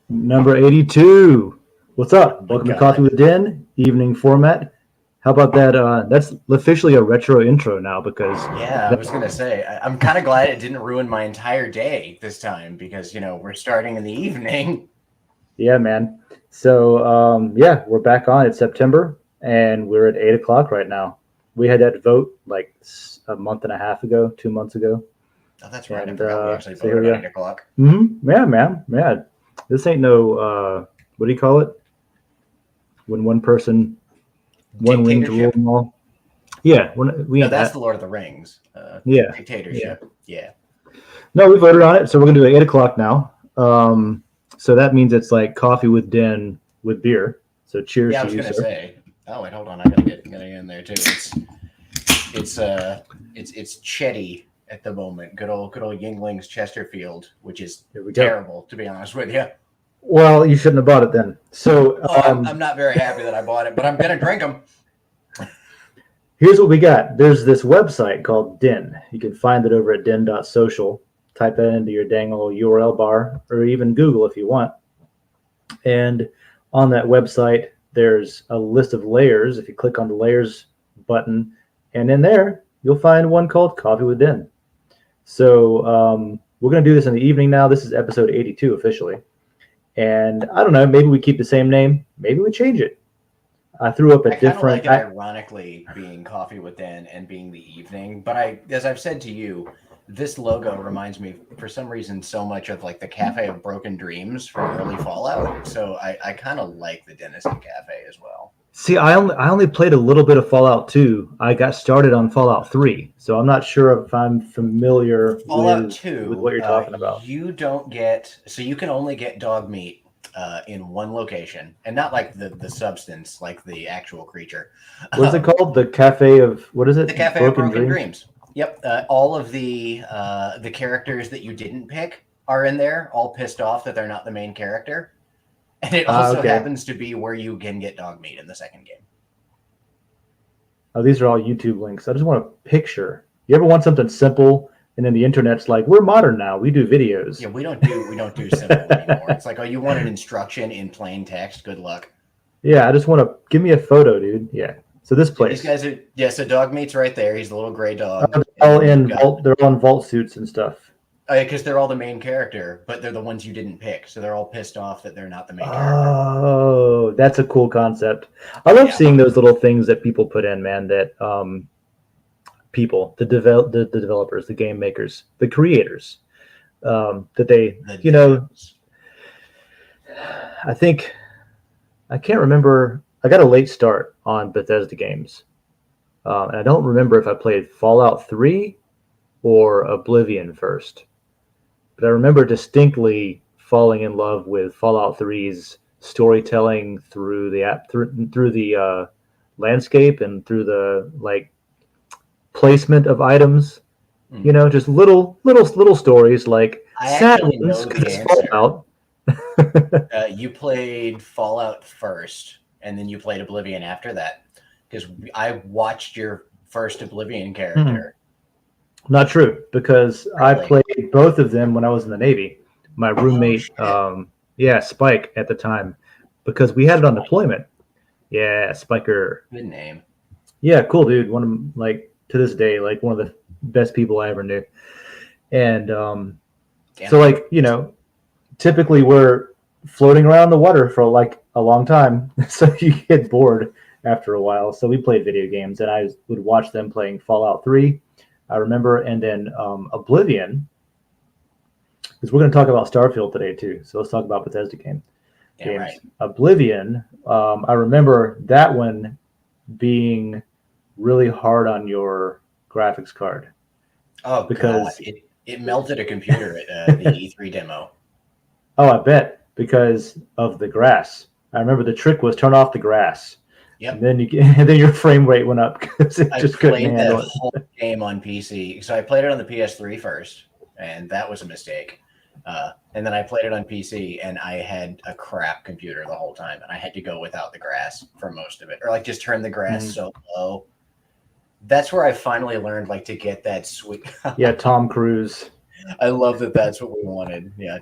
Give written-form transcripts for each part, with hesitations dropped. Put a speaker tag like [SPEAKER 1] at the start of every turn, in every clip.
[SPEAKER 1] Number 82. What's up?
[SPEAKER 2] Oh my
[SPEAKER 1] Welcome to Coffee
[SPEAKER 2] God.
[SPEAKER 1] with Den, evening format. How about that? That's officially a retro intro now because,
[SPEAKER 2] Yeah, I was gonna say I'm kind of glad it didn't ruin my entire day this time because we're starting in the evening.
[SPEAKER 1] yeah, man. So, yeah, we're back on. It's September and we're at 8 o'clock right now. We had that vote like a month and a half ago, 2 months ago.
[SPEAKER 2] Oh, that's right. I
[SPEAKER 1] And
[SPEAKER 2] forgot we actually
[SPEAKER 1] so here
[SPEAKER 2] voted
[SPEAKER 1] we
[SPEAKER 2] on
[SPEAKER 1] are.
[SPEAKER 2] 8 o'clock.
[SPEAKER 1] Yeah, man. Yeah. This ain't no, what do you call it? When one person, one ring to rule
[SPEAKER 2] Dictatorship.
[SPEAKER 1] them all. Yeah, we
[SPEAKER 2] No,
[SPEAKER 1] ain't
[SPEAKER 2] that's the
[SPEAKER 1] that.
[SPEAKER 2] Lord of the Rings.
[SPEAKER 1] Yeah. Yeah.
[SPEAKER 2] Dictatorship. Yeah.
[SPEAKER 1] No, we voted on it, so we're gonna do 8 o'clock now. So that means it's like coffee with Den with beer. So cheers
[SPEAKER 2] Yeah, I
[SPEAKER 1] to
[SPEAKER 2] was
[SPEAKER 1] you,
[SPEAKER 2] gonna
[SPEAKER 1] sir.
[SPEAKER 2] say. Oh wait, hold on. I gotta get in there too. It's Chetty at the moment. Good old Yingling's Chesterfield, which is
[SPEAKER 1] Here we go.
[SPEAKER 2] terrible to be honest with you.
[SPEAKER 1] Well, you shouldn't have bought it then. So
[SPEAKER 2] Oh, I'm not very happy that I bought it, but I'm gonna drink them.
[SPEAKER 1] here's what we got. There's this website called Den. You can find it over at Den.social. Type that into your dang old URL bar, or even Google if you want. And on that website, there's a list of layers. If you click on the layers button, and in there, you'll find one called Coffee with Den. So we're going to do this in the evening now. This is episode 82 officially. And I don't know, maybe we keep the same name. Maybe we change it. I threw up a
[SPEAKER 2] I kind of like
[SPEAKER 1] different.
[SPEAKER 2] it ironically being coffee with Dan and being the evening, but as I've said to you, this logo reminds me for some reason so much of like the Cafe of Broken Dreams from early Fallout. So I kind of like the Denizen Cafe as well.
[SPEAKER 1] See, I only played a little bit of Fallout 2. I got started on Fallout 3, so I'm not sure if I'm familiar
[SPEAKER 2] Fallout
[SPEAKER 1] with what
[SPEAKER 2] 2,
[SPEAKER 1] you're talking about.
[SPEAKER 2] you don't get, so you can only get dog meat in one location, and not like the substance, like the actual creature.
[SPEAKER 1] What is it called? The Cafe of what is
[SPEAKER 2] The
[SPEAKER 1] it?
[SPEAKER 2] Cafe of
[SPEAKER 1] Broken
[SPEAKER 2] Broken
[SPEAKER 1] Dreams.
[SPEAKER 2] Dreams. Yep, all of the characters that you didn't pick are in there, all pissed off that they're not the main character, and it also
[SPEAKER 1] Okay.
[SPEAKER 2] happens to be where you can get dog meat in the second game.
[SPEAKER 1] Oh, these are all YouTube links. I just want a picture. You ever want something simple, and then the internet's like, we're modern now. We do videos.
[SPEAKER 2] Yeah, we don't do simple anymore. It's like, oh, you want an instruction in plain text? Good luck.
[SPEAKER 1] Yeah, I just want to give me a photo, dude. Yeah. So this
[SPEAKER 2] So these
[SPEAKER 1] place,
[SPEAKER 2] guys are, yeah. So dog meat's right there. He's the little gray dog,
[SPEAKER 1] they're
[SPEAKER 2] and
[SPEAKER 1] all
[SPEAKER 2] then you've
[SPEAKER 1] in
[SPEAKER 2] got
[SPEAKER 1] vault. They're all in vault suits and stuff.
[SPEAKER 2] because they're all the main character, but they're the ones you didn't pick, so they're all pissed off that they're not the main character.
[SPEAKER 1] Oh, that's a cool concept. I love
[SPEAKER 2] Yeah,
[SPEAKER 1] seeing those little things that people put in, man. That people, the developers, the game makers, the creators, that they,
[SPEAKER 2] the
[SPEAKER 1] you know,
[SPEAKER 2] devs.
[SPEAKER 1] I think I can't remember. I got a late start on Bethesda games, and I don't remember if I played Fallout 3 or Oblivion first. But I remember distinctly falling in love with Fallout 3's storytelling through the app, through the landscape and through the like placement of items. You
[SPEAKER 2] Mhm.
[SPEAKER 1] know, just little stories like
[SPEAKER 2] I
[SPEAKER 1] sad
[SPEAKER 2] actually
[SPEAKER 1] ones
[SPEAKER 2] know
[SPEAKER 1] because
[SPEAKER 2] the
[SPEAKER 1] it's
[SPEAKER 2] answer.
[SPEAKER 1] Fallout.
[SPEAKER 2] You played Fallout first, and then you played Oblivion after that, because I watched your first Oblivion
[SPEAKER 1] Hmm.
[SPEAKER 2] character.
[SPEAKER 1] Not true, because I
[SPEAKER 2] Really?
[SPEAKER 1] played both of them when I was in the Navy. My
[SPEAKER 2] Oh
[SPEAKER 1] roommate,
[SPEAKER 2] shit!
[SPEAKER 1] yeah, Spike at the time, because we had it on deployment. Yeah, Spiker.
[SPEAKER 2] Good name.
[SPEAKER 1] Yeah, cool dude. One of like to this day, like one of the best people I ever knew. And
[SPEAKER 2] Damn,
[SPEAKER 1] so
[SPEAKER 2] that's
[SPEAKER 1] like typically we're floating around the water for like a long time, so you get bored after a while. So we played video games, and I would watch them playing Fallout 3. I remember, and then Oblivion, because we're going to talk about Starfield today too. So let's talk about Bethesda
[SPEAKER 2] damn right.
[SPEAKER 1] games. Oblivion, I remember that one being really hard on your graphics card
[SPEAKER 2] Oh god,
[SPEAKER 1] because
[SPEAKER 2] it melted a computer at the E3 demo.
[SPEAKER 1] oh, I bet because of the grass. I remember the trick was turn off the grass, and
[SPEAKER 2] Yep,
[SPEAKER 1] then and then your frame rate went up because it
[SPEAKER 2] I
[SPEAKER 1] just couldn't
[SPEAKER 2] played that
[SPEAKER 1] handle it.
[SPEAKER 2] whole game on PC. So I played it on the PS3 first, and that was a mistake. And then I played it on PC, and I had a crap computer the whole time, and I had to go without the grass for most of it, or like just turn the grass
[SPEAKER 1] Mm.
[SPEAKER 2] so low. That's where I finally learned like to get that sweet.
[SPEAKER 1] Yeah, Tom Cruise.
[SPEAKER 2] I love that. That's what we wanted. Yeah,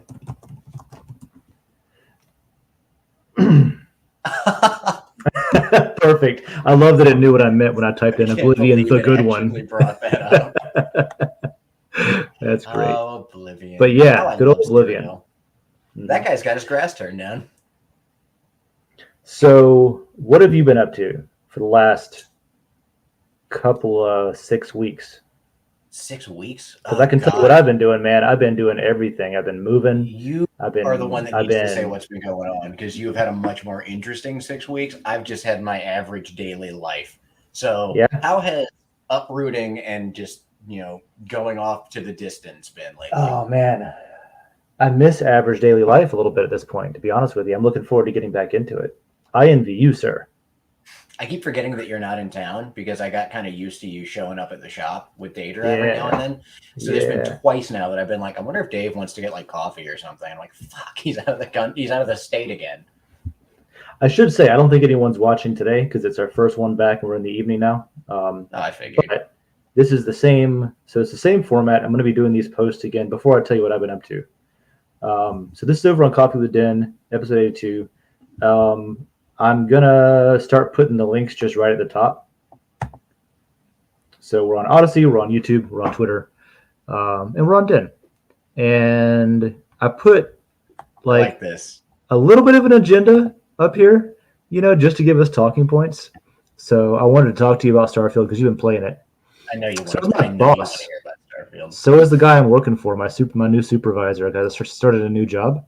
[SPEAKER 1] Perfect. I love that it knew what I meant when I typed in
[SPEAKER 2] I can't
[SPEAKER 1] Oblivion,
[SPEAKER 2] believe
[SPEAKER 1] the
[SPEAKER 2] it
[SPEAKER 1] good
[SPEAKER 2] actually
[SPEAKER 1] one.
[SPEAKER 2] brought that up.
[SPEAKER 1] That's great.
[SPEAKER 2] Oh, Oblivion.
[SPEAKER 1] But
[SPEAKER 2] Oh,
[SPEAKER 1] yeah,
[SPEAKER 2] I
[SPEAKER 1] good old
[SPEAKER 2] love
[SPEAKER 1] Oblivion.
[SPEAKER 2] Citadel. That
[SPEAKER 1] Mhm.
[SPEAKER 2] guy's got his grass turned down.
[SPEAKER 1] So, what have you been up to for the last couple 6 weeks?
[SPEAKER 2] 6 weeks?
[SPEAKER 1] Because I
[SPEAKER 2] Oh
[SPEAKER 1] can tell you what
[SPEAKER 2] God.
[SPEAKER 1] I've been doing, man. I've been doing everything. I've been moving.
[SPEAKER 2] You
[SPEAKER 1] I've
[SPEAKER 2] are the one
[SPEAKER 1] been
[SPEAKER 2] that
[SPEAKER 1] I've
[SPEAKER 2] needs to say
[SPEAKER 1] been
[SPEAKER 2] what's been going on because you've had a much more interesting 6 weeks. I've just had my average daily life. So,
[SPEAKER 1] yeah.
[SPEAKER 2] how has uprooting and just, going off to the distance been lately?
[SPEAKER 1] Oh man, I miss average daily life a little bit at this point. To be honest with you, I'm looking forward to getting back into it. I envy you, sir.
[SPEAKER 2] I keep forgetting that you're not in town because I got kind of used to you showing up at the shop with Daedra every now and
[SPEAKER 1] Yeah,
[SPEAKER 2] then. So there's been
[SPEAKER 1] yeah.
[SPEAKER 2] twice now that I've been like, I wonder if Dave wants to get like coffee or something. I'm like, fuck, he's out of the state again.
[SPEAKER 1] I should say I don't think anyone's watching today because it's our first one back and we're in the evening now.
[SPEAKER 2] Oh, I figured.
[SPEAKER 1] But this is the same. So it's the same format. I'm going to be doing these posts again before I tell you what I've been up to. So this is over on Coffee with Den, episode 82. I'm gonna start putting the links just right at the top. So we're on Odyssey, we're on YouTube, we're on Twitter, and we're on Den. And I put
[SPEAKER 2] Like
[SPEAKER 1] like
[SPEAKER 2] this.
[SPEAKER 1] a little bit of an agenda up here, just to give us talking points. So I wanted to talk to you about Starfield because you've been playing it.
[SPEAKER 2] I know you
[SPEAKER 1] So
[SPEAKER 2] want
[SPEAKER 1] is
[SPEAKER 2] to. I
[SPEAKER 1] my
[SPEAKER 2] know you want to
[SPEAKER 1] boss.
[SPEAKER 2] hear about Starfield.
[SPEAKER 1] So is the guy I'm working for, my new supervisor. I got started a new job.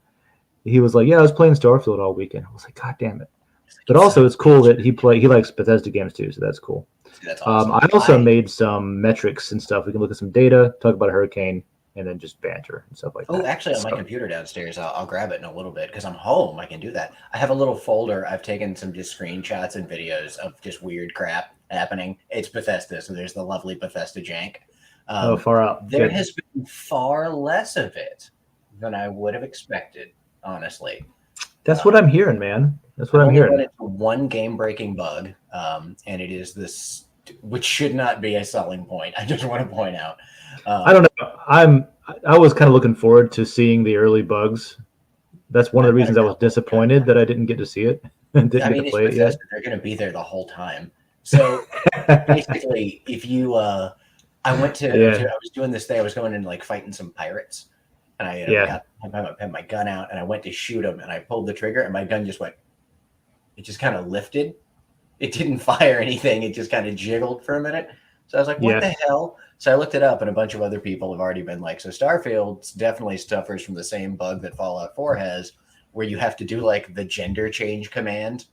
[SPEAKER 1] He was like, "Yeah, I was playing Starfield all weekend." I was like, "God damn it!"
[SPEAKER 2] It's like,
[SPEAKER 1] But
[SPEAKER 2] you son
[SPEAKER 1] also,
[SPEAKER 2] of
[SPEAKER 1] it's
[SPEAKER 2] a
[SPEAKER 1] cool
[SPEAKER 2] bitch.
[SPEAKER 1] that he likes Bethesda games too, so that's cool.
[SPEAKER 2] That's awesome.
[SPEAKER 1] I also made some metrics and stuff. We can look at some data, talk about a hurricane, and then just banter and stuff like
[SPEAKER 2] Oh,
[SPEAKER 1] that.
[SPEAKER 2] actually, on my
[SPEAKER 1] So
[SPEAKER 2] computer downstairs, I'll grab it in a little bit because I'm home. I can do that. I have a little folder. I've taken some just screenshots and videos of just weird crap happening. It's Bethesda, so there's the lovely Bethesda jank.
[SPEAKER 1] far out,
[SPEAKER 2] There
[SPEAKER 1] good.
[SPEAKER 2] has been far less of it than I would have expected, honestly.
[SPEAKER 1] That's what
[SPEAKER 2] Um,
[SPEAKER 1] I'm hearing, man. That's what
[SPEAKER 2] I've
[SPEAKER 1] I'm
[SPEAKER 2] only run
[SPEAKER 1] hearing.
[SPEAKER 2] into one game-breaking bug, and it is this, which should not be a selling point. I just want to point out.
[SPEAKER 1] I
[SPEAKER 2] Um,
[SPEAKER 1] don't know. I was kind of looking forward to seeing the early bugs. That's one of the
[SPEAKER 2] I've got a
[SPEAKER 1] reasons I was
[SPEAKER 2] couple.
[SPEAKER 1] disappointed that I didn't get to see it and didn't
[SPEAKER 2] I
[SPEAKER 1] get to
[SPEAKER 2] mean, it's
[SPEAKER 1] play it yet.
[SPEAKER 2] Bethesda. They're going to be there the whole time. So basically, if you, I went to,
[SPEAKER 1] Yeah,
[SPEAKER 2] I was doing this thing. I was going and like fighting some pirates, and I
[SPEAKER 1] yeah.
[SPEAKER 2] had my gun out, and I went to shoot them, and I pulled the trigger, and my gun just went. It just kind of lifted. It didn't fire anything. It just kind of jiggled for a minute. So I was like, "What the
[SPEAKER 1] Yes.
[SPEAKER 2] hell?" So I looked it up, and a bunch of other people have already been like, "So Starfield definitely suffers from the same bug that Fallout 4 has, where you have to do like the gender change command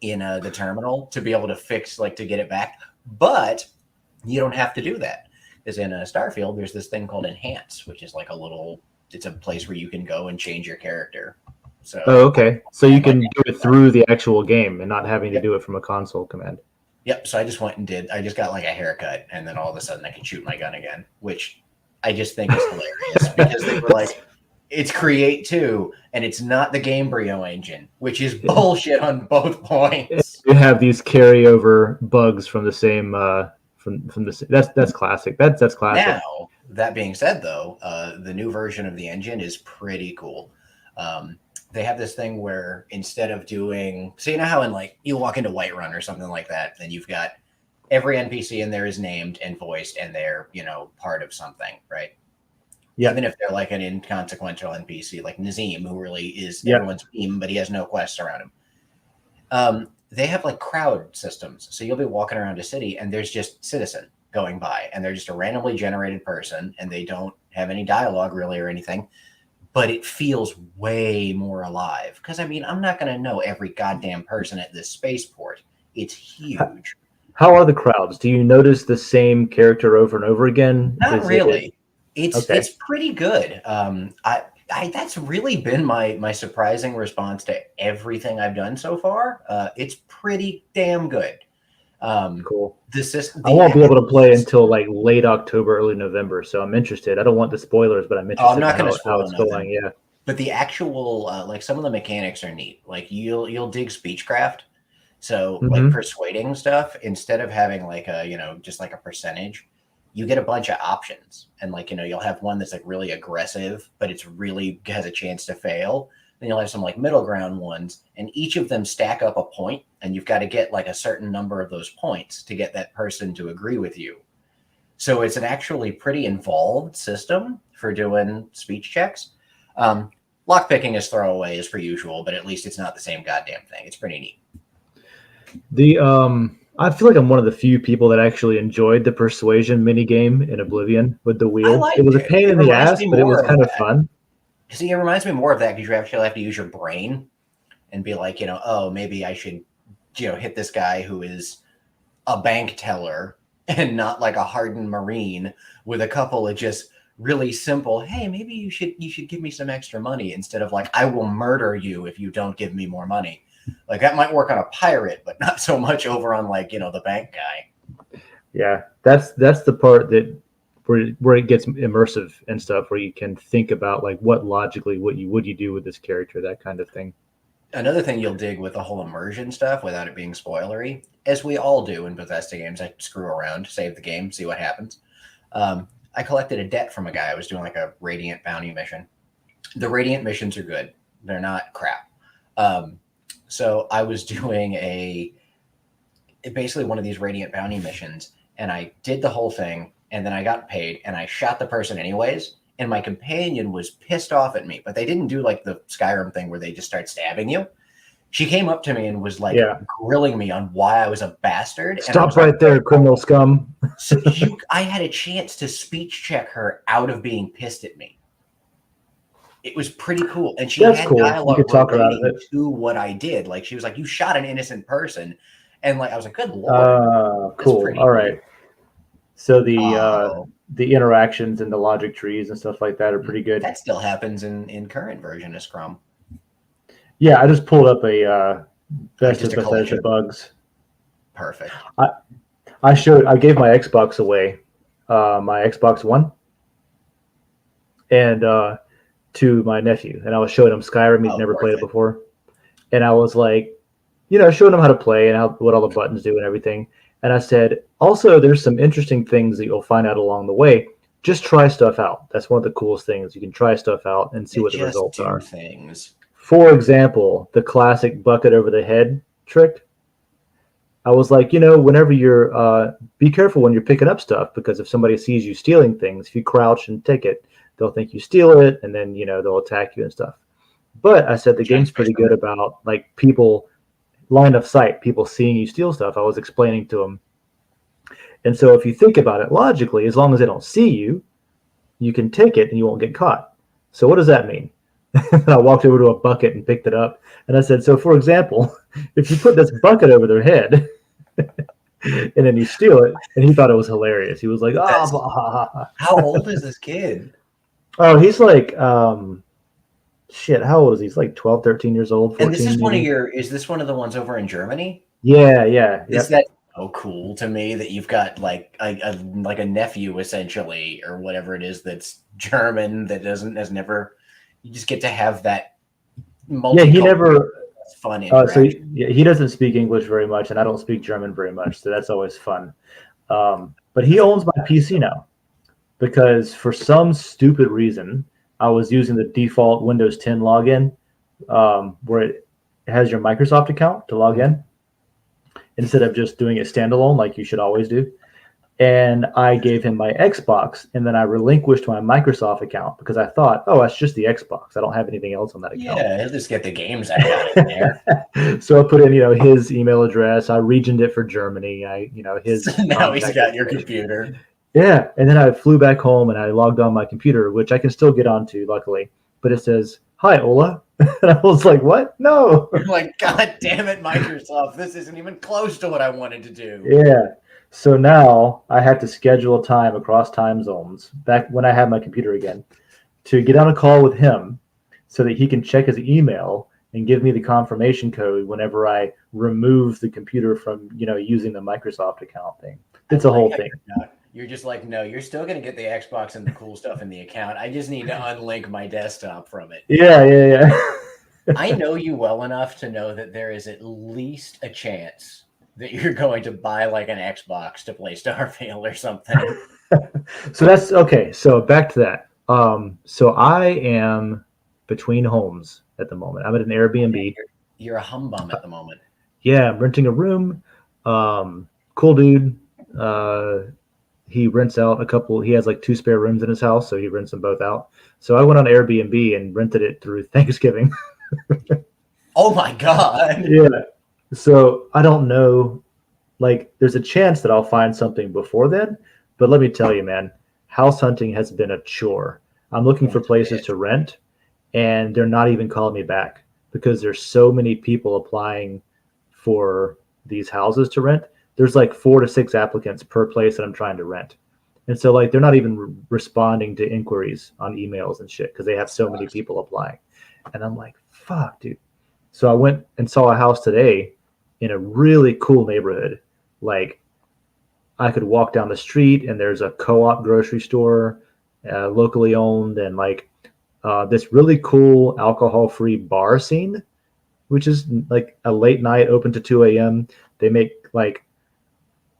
[SPEAKER 2] in the terminal to be able to fix like to get it back, but you don't have to do that because in Starfield there's this thing called enhance, which is like it's a place where you can go and change your character.
[SPEAKER 1] Oh,
[SPEAKER 2] So
[SPEAKER 1] okay. So you
[SPEAKER 2] and like
[SPEAKER 1] can do it through the actual game and not having to
[SPEAKER 2] yep,
[SPEAKER 1] do it from a console command.
[SPEAKER 2] yep. So I just went and I just got like a haircut, and then all of a sudden I can shoot my gun again, which I just think is hilarious because they were like, it's Create 2 and it's not the Gamebryo engine, which is bullshit on both points.
[SPEAKER 1] You have these carryover bugs from the same from the that's classic. That's classic.
[SPEAKER 2] Now, that being said, though, the new version of the engine is pretty cool. They have this thing where instead of doing, so you know how in like you walk into Whiterun or something like that, then you've got every NPC in there is named and voiced, and they're part of something, right?
[SPEAKER 1] Yeah,
[SPEAKER 2] Even if they're like an inconsequential NPC, like Nazim, who really is
[SPEAKER 1] yeah,
[SPEAKER 2] everyone's meme, but he has no quests around him. They have like crowd systems. So you'll be walking around a city and there's just citizen going by and they're just a randomly generated person and they don't have any dialogue really or anything, but it feels way more alive. Because I mean, I'm not going to know every goddamn person at this spaceport. It's huge.
[SPEAKER 1] How are the crowds? Do you notice the same character over and over again?
[SPEAKER 2] Not
[SPEAKER 1] Is it
[SPEAKER 2] really. It's
[SPEAKER 1] okay?
[SPEAKER 2] it's pretty good. I that's really been my surprising response to everything I've done so far. It's pretty damn good.
[SPEAKER 1] Cool.
[SPEAKER 2] The system,
[SPEAKER 1] I
[SPEAKER 2] the
[SPEAKER 1] won't be able to
[SPEAKER 2] actual
[SPEAKER 1] play
[SPEAKER 2] system.
[SPEAKER 1] until like late October, early November, so I'm interested. I don't want the spoilers, but I'm
[SPEAKER 2] Oh, I'm
[SPEAKER 1] interested in
[SPEAKER 2] not going to
[SPEAKER 1] how
[SPEAKER 2] spoil
[SPEAKER 1] it's
[SPEAKER 2] nothing,
[SPEAKER 1] going. Yeah,
[SPEAKER 2] but the actual like some of the mechanics are neat. Like you'll dig speechcraft. So like
[SPEAKER 1] hmm
[SPEAKER 2] persuading stuff, instead of having like a, just like a percentage, you get a bunch of options. And like, you'll have one that's like really aggressive, but it's really has a chance to fail. Then you'll have some like middle ground ones, and each of them stack up a point, and you've got to get like a certain number of those points to get that person to agree with you. So it's an actually pretty involved system for doing speech checks. Lockpicking is throwaway as per usual, but at least it's not the same goddamn thing. It's pretty neat.
[SPEAKER 1] I feel like I'm one of the few people that actually enjoyed the persuasion mini game in Oblivion with the wheel. It was a pain in the ass, but it was kind of fun.
[SPEAKER 2] See, it reminds me more of that because you actually have to use your brain and be like, oh, maybe I should, hit this guy who is a bank teller and not like a hardened Marine with a couple of just really simple, hey, maybe you should give me some extra money instead of like, I will murder you if you don't give me more money. Like that might work on a pirate, but not so much over on like, the bank guy.
[SPEAKER 1] Yeah, that's the part that where it gets immersive and stuff, where you can think about like what logically would you do with this character, that kind of thing.
[SPEAKER 2] Another thing you'll dig with the whole immersion stuff without it being spoilery, as we all do in Bethesda games, I screw around, save the game, see what happens. I collected a debt from a guy. I was doing like a Radiant bounty mission. The Radiant missions are good. They're not crap. So I was doing basically one of these Radiant bounty missions, and I did the whole thing, and then I got paid, and I shot the person anyways, and my companion was pissed off at me, but they didn't do like the Skyrim thing where they just start stabbing you. She came up to me and was like grilling me on why I was a bastard.
[SPEAKER 1] Stop right there, criminal scum.
[SPEAKER 2] So I had a chance to speech check her out of being pissed at me. It was pretty cool. And she had dialogue relating to what I did. Like she was like, you shot an innocent person. And like I was like, good Lord.
[SPEAKER 1] Cool. All right. So the interactions and the logic trees and stuff like that are pretty good.
[SPEAKER 2] That still happens in current version of Scrum.
[SPEAKER 1] Yeah, I just pulled up a best of Bethesda bugs.
[SPEAKER 2] Perfect.
[SPEAKER 1] I gave my Xbox away, my Xbox One, and to my nephew, and I was showing him Skyrim. He'd never played it before, and I was like, showing him how to play and what all the buttons do and everything. And I said, also, there's some interesting things that you'll find out along the way. Just try stuff out. That's one of the coolest things. You can try stuff out and see what the results are. For example, the classic bucket over the head trick. I was like, whenever you're, be careful when you're picking up stuff, because if somebody sees you stealing things, if you crouch and take it, they'll think you steal it, and then, they'll attack you and stuff. But I said the game's pretty good about like people, line of sight, people seeing you steal stuff. I was explaining to them. And so if you think about it logically, as long as they don't see you, you can take it and you won't get caught. So what does that mean? I walked over to a bucket and picked it up. And I said, so for example, if you put this bucket over their head and then you steal it, and he thought it was hilarious. He was like, oh,
[SPEAKER 2] how old is this kid?
[SPEAKER 1] Oh, he's like, shit, how old is he? He's like 12, 13 years old. 14,
[SPEAKER 2] and this is is this one of the ones over in Germany?
[SPEAKER 1] Yeah.
[SPEAKER 2] Is that so cool to me that you've got like a nephew essentially, or whatever it is that's German that has never, you just get to have that
[SPEAKER 1] he never
[SPEAKER 2] fun interaction.
[SPEAKER 1] So he doesn't speak English very much, and I don't speak German very much, so that's always fun. But he owns my PC now, because for some stupid reason I was using the default Windows 10 login, where it has your Microsoft account to log in instead of just doing it standalone like you should always do. And I gave him my Xbox, and then I relinquished my Microsoft account because I thought, oh, that's just the Xbox. I don't have anything else on that account.
[SPEAKER 2] Yeah, he'll just get the games I got in there.
[SPEAKER 1] So I put in, his email address. I regioned it for Germany. His.
[SPEAKER 2] Now he's got your computer.
[SPEAKER 1] Yeah, and then I flew back home and I logged on my computer, which I can still get onto, luckily. But it says, "Hi, Ola," and I was like, "What? No!"
[SPEAKER 2] You're like, God damn it, Microsoft! This isn't even close to what I wanted to do.
[SPEAKER 1] Yeah. So now I have to schedule a time across time zones, back when I have my computer again, to get on a call with him so that he can check his email and give me the confirmation code whenever I remove the computer from, using the Microsoft account thing. It's a whole thing.
[SPEAKER 2] You're just like, no, you're still going to get the Xbox and the cool stuff in the account. I just need to unlink my desktop from it.
[SPEAKER 1] Yeah.
[SPEAKER 2] I know you well enough to know that there is at least a chance that you're going to buy like an Xbox to play Starfield or something.
[SPEAKER 1] So that's okay. So back to that. So I am between homes at the moment. I'm at an
[SPEAKER 2] Okay,
[SPEAKER 1] Airbnb.
[SPEAKER 2] you're a humbum at the moment.
[SPEAKER 1] Yeah, I'm renting a room. Cool dude. He rents out a couple. He has like 2 spare rooms in his house, so he rents them both out. So I went on Airbnb and rented it through Thanksgiving.
[SPEAKER 2] Oh my god.
[SPEAKER 1] Yeah. So I don't know. Like, there's a chance that I'll find something before then, but let me tell you, man, house hunting has been a chore. I'm looking for places to rent, and they're not even calling me back because there's so many people applying for these houses to rent. There's like 4 to 6 applicants per place that I'm trying to rent. And so like they're not even responding to inquiries on emails and shit because they have so many people applying. And I'm like, fuck, dude. So I went and saw a house today in a really cool neighborhood. Like, I could walk down the street and there's a co-op grocery store, locally owned, and like this really cool alcohol-free bar scene, which is like a late night open to 2 a.m. They make like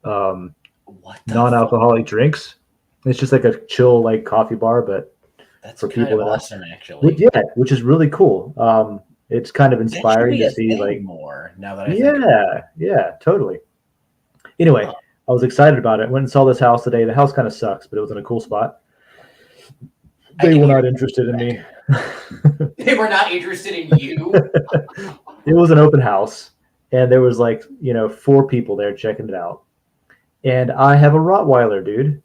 [SPEAKER 2] What the
[SPEAKER 1] non-alcoholic drinks. It's just like a chill like coffee bar, but
[SPEAKER 2] That's
[SPEAKER 1] for
[SPEAKER 2] kind
[SPEAKER 1] people
[SPEAKER 2] of
[SPEAKER 1] that
[SPEAKER 2] awesome, actually.
[SPEAKER 1] yeah, which is really cool. It's kind of
[SPEAKER 2] That should
[SPEAKER 1] inspiring
[SPEAKER 2] be
[SPEAKER 1] to
[SPEAKER 2] a
[SPEAKER 1] see
[SPEAKER 2] thing
[SPEAKER 1] like,
[SPEAKER 2] more now that I think about
[SPEAKER 1] yeah, totally.
[SPEAKER 2] it.
[SPEAKER 1] Anyway,
[SPEAKER 2] Huh.
[SPEAKER 1] I was excited about it. Went and saw this house today. The house kind of sucks, but it was in a cool spot.
[SPEAKER 2] I
[SPEAKER 1] They
[SPEAKER 2] can
[SPEAKER 1] were
[SPEAKER 2] hear
[SPEAKER 1] not interested in me.
[SPEAKER 2] they were not interested in you.
[SPEAKER 1] It was an open house, and there was like 4 people there checking it out. And I have a Rottweiler, dude,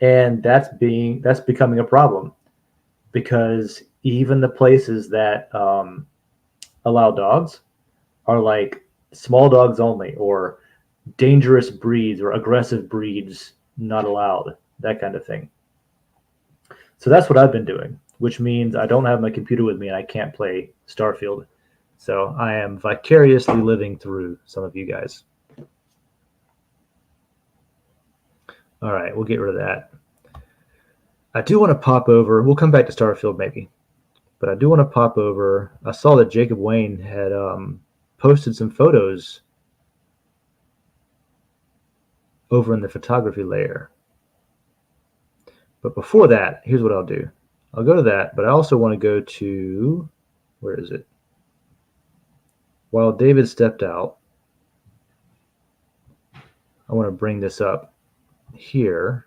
[SPEAKER 1] and that's becoming a problem because even the places that allow dogs are like small dogs only, or dangerous breeds or aggressive breeds not allowed, that kind of thing. So that's what I've been doing, which means I don't have my computer with me and I can't play Starfield. So I am vicariously living through some of you guys. All right, we'll get rid of that. I do want to pop over. We'll come back to Starfield maybe, but I do want to pop over. I saw that Jacob Wayne had posted some photos over in the photography layer. But before that, here's what I'll do. I'll go to that, but I also want to go to, where is it? While David stepped out, I want to bring this up here.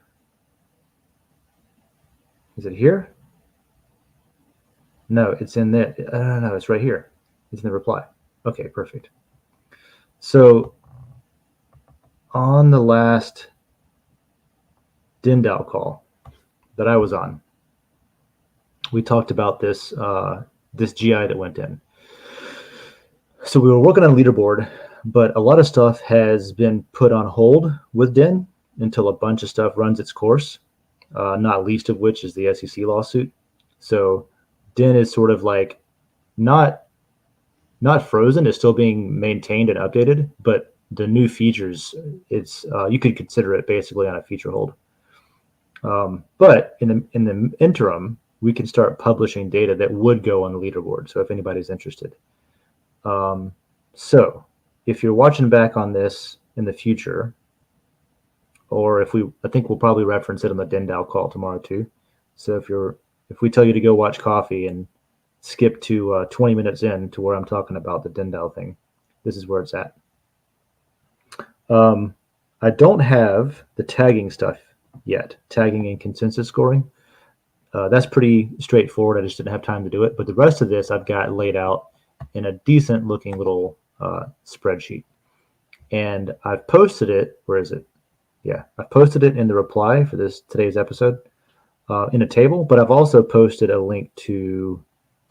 [SPEAKER 1] Is it here? No, it's in there. No, it's right here. It's in the reply. Okay, perfect. So on the last Den.social call that I was on, we talked about this this GI that went in. So we were working on a leaderboard, but a lot of stuff has been put on hold with Den until a bunch of stuff runs its course, not least of which is the SEC lawsuit. So Den is sort of like not frozen, it's still being maintained and updated, but the new features, it's you could consider it basically on a feature hold. But in the interim, we can start publishing data that would go on the leaderboard. So if anybody's interested. So if you're watching back on this in the future, or I think we'll probably reference it on the Den.social call tomorrow too. So if we tell you to go watch Coffee and skip to 20 minutes in to where I'm talking about the Den.social thing, this is where it's at. I don't have the tagging stuff yet, tagging and consensus scoring. That's pretty straightforward. I just didn't have time to do it. But the rest of this I've got laid out in a decent looking little spreadsheet. And I've posted it. Where is it? Yeah, I've posted it in the reply for today's episode in a table, but I've also posted a link to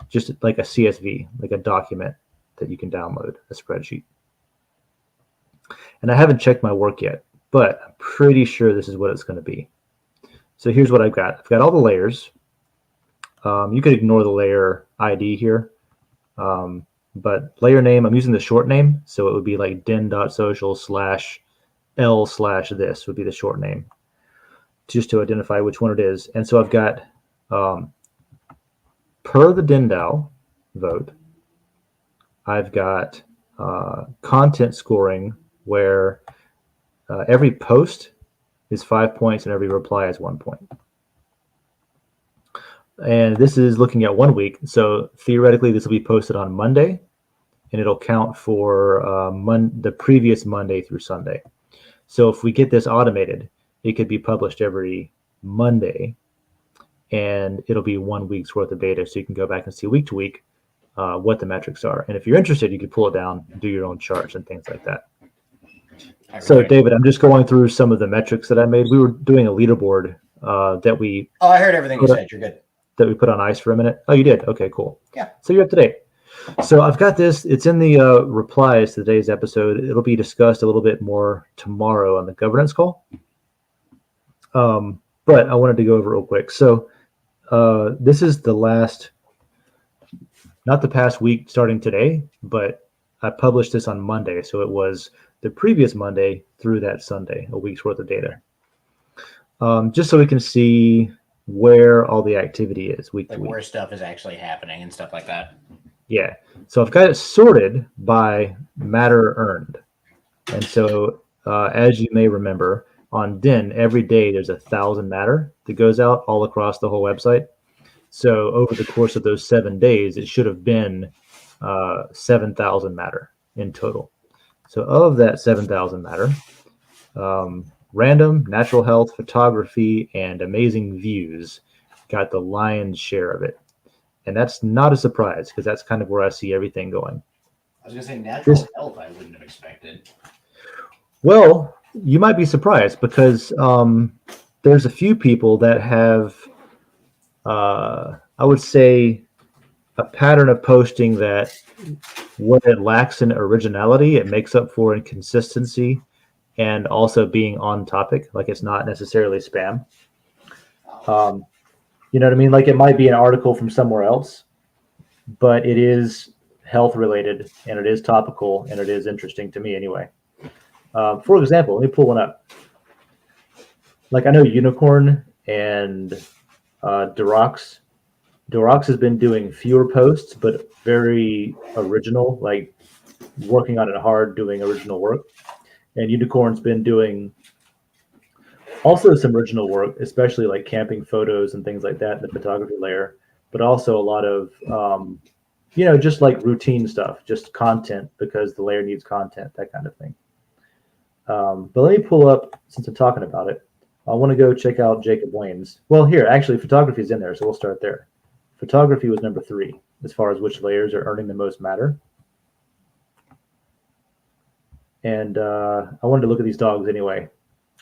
[SPEAKER 1] just like a CSV, like a document that you can download, a spreadsheet. And I haven't checked my work yet, but I'm pretty sure this is what it's going to be. So here's what I've got. I've got all the layers. You could ignore the layer ID here. But layer name, I'm using the short name. So it would be like Den.social /L/this would be the short name, just to identify which one it is. And so I've got, per the Den.social vote, I've got content scoring where every post is 5 points and every reply is 1 point. And this is looking at 1 week. So theoretically, this will be posted on Monday, and it'll count for the previous Monday through Sunday. So if we get this automated, it could be published every Monday, and it'll be 1 week's worth of data. So you can go back and see week to week what the metrics are. And if you're interested, you can pull it down, do your own charts and things like that. So David, I'm just going through some of the metrics that I made. We were doing a leaderboard that we.
[SPEAKER 2] Oh, I heard everything you said. You're good.
[SPEAKER 1] That we put on ice for a minute. Oh, you did? Okay, cool.
[SPEAKER 2] Yeah.
[SPEAKER 1] So you're up to date. So I've got this. It's in the replies to today's episode. It'll be discussed a little bit more tomorrow on the governance call. But I wanted to go over it real quick. So this is the last, not the past week starting today, but I published this on Monday. So it was the previous Monday through that Sunday, a week's worth of data. Just so we can see where all the activity is week to week.
[SPEAKER 2] Where stuff is actually happening and stuff like that.
[SPEAKER 1] Yeah. So I've got it sorted by matter earned. And so as you may remember, on Den, every day there's 1,000 matter that goes out all across the whole website. So over the course of those 7 days, it should have been 7,000 matter in total. So of that 7,000 matter, random, natural health, photography, and amazing views got the lion's share of it. And that's not a surprise because that's kind of where I see everything going.
[SPEAKER 2] I was going to say natural health I wouldn't have expected.
[SPEAKER 1] Well, you might be surprised because there's a few people that have, I would say, a pattern of posting that when it lacks in originality, it makes up for in consistency and also being on topic. Like it's not necessarily spam. You know what I mean? Like it might be an article from somewhere else, but it is health related and it is topical and it is interesting to me anyway. For example, let me pull one up. Like I know Unicorn and Durox. Durox has been doing fewer posts, but very original, like working on it hard, doing original work. And Unicorn's been doing also some original work, especially like camping photos and things like that in the photography layer, but also a lot of, just like routine stuff, just content because the layer needs content, that kind of thing. But let me pull up, since I'm talking about it, I want to go check out Jacob Wayne's. Well, here, actually, photography is in there, so we'll start there. Photography was number 3 as far as which layers are earning the most matter. And I wanted to look at these dogs anyway.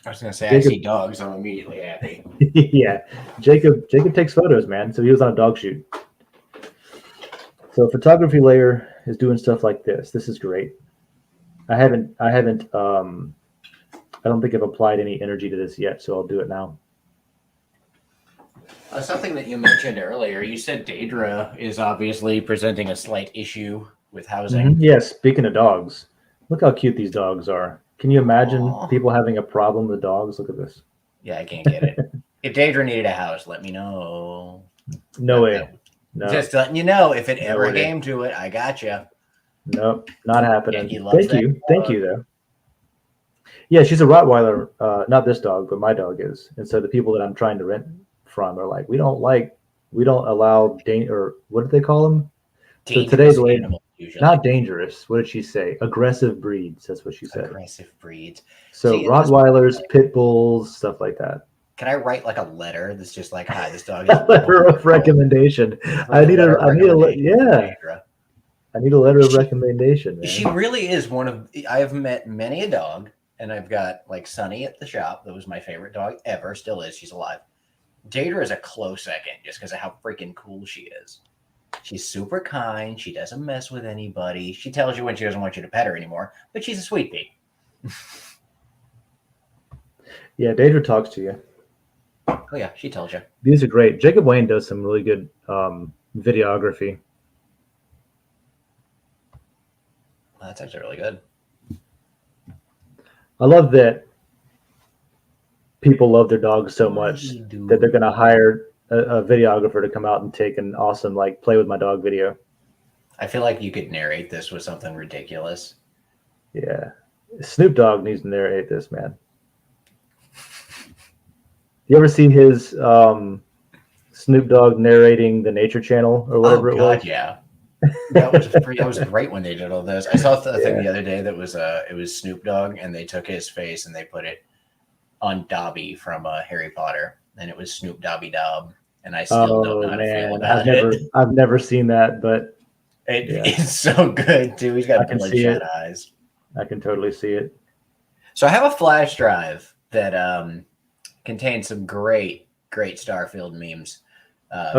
[SPEAKER 2] I was going to say, Jacob, I see dogs, I'm immediately happy.
[SPEAKER 1] Yeah, Jacob takes photos, man. So he was on a dog shoot. So photography layer is doing stuff like this. This is great. I don't think I've applied any energy to this yet, so I'll do it now.
[SPEAKER 2] Something that you mentioned earlier, you said Daedra is obviously presenting a slight issue with housing.
[SPEAKER 1] Mm-hmm. Yes, speaking of dogs, look how cute these dogs are. Can you imagine people having a problem with dogs? Look at this.
[SPEAKER 2] Yeah, I can't get it. If Daedra needed a house, let me know.
[SPEAKER 1] No way. No.
[SPEAKER 2] Just letting you know, if it ever came to it, I got you.
[SPEAKER 1] Nope, not happening. Thank you, though. Yeah, she's a Rottweiler. Not this dog, but my dog is. And so the people that I'm trying to rent from are like, we don't allow or what did they call them?
[SPEAKER 2] Dangerous
[SPEAKER 1] so today's lady, not dangerous. What did she say? Aggressive breeds. That's what she said.
[SPEAKER 2] Aggressive breeds.
[SPEAKER 1] So Rottweilers, pit bulls, stuff like that.
[SPEAKER 2] Can I write like a letter that's just like, hi, this dog is
[SPEAKER 1] a letter of recommendation. I need a letter of recommendation, man.
[SPEAKER 2] She really is I have met many a dog, and I've got like Sunny at the shop. That was my favorite dog ever, still is. She's alive. Daedra is a close second just because of how freaking cool she is. She's super kind. She doesn't mess with anybody. She tells you when she doesn't want you to pet her anymore, but she's a sweet pea. Yeah,
[SPEAKER 1] Daedra talks to you.
[SPEAKER 2] Oh, yeah, she tells you.
[SPEAKER 1] These are great. Jacob Wayne does some really good videography.
[SPEAKER 2] That's actually really good.
[SPEAKER 1] I love that people love their dogs so much that they're going to hire a videographer to come out and take an awesome, like, play with my dog video.
[SPEAKER 2] I feel like you could narrate this with something ridiculous.
[SPEAKER 1] Yeah. Snoop Dogg needs to narrate this, man. You ever see his Snoop Dogg narrating the Nature Channel or whatever it was.
[SPEAKER 2] Yeah. That was great when they did all those. I saw a thing the other day that was it was Snoop Dogg, and they took his face and they put it on Dobby from Harry Potter, and it was Snoop Dobby Dobb, and I still don't know how to feel about it.
[SPEAKER 1] I've never seen that, but
[SPEAKER 2] it's so good too. He's got bloodshot eyes.
[SPEAKER 1] I can totally see it.
[SPEAKER 2] So I have a flash drive that contains some great Starfield memes.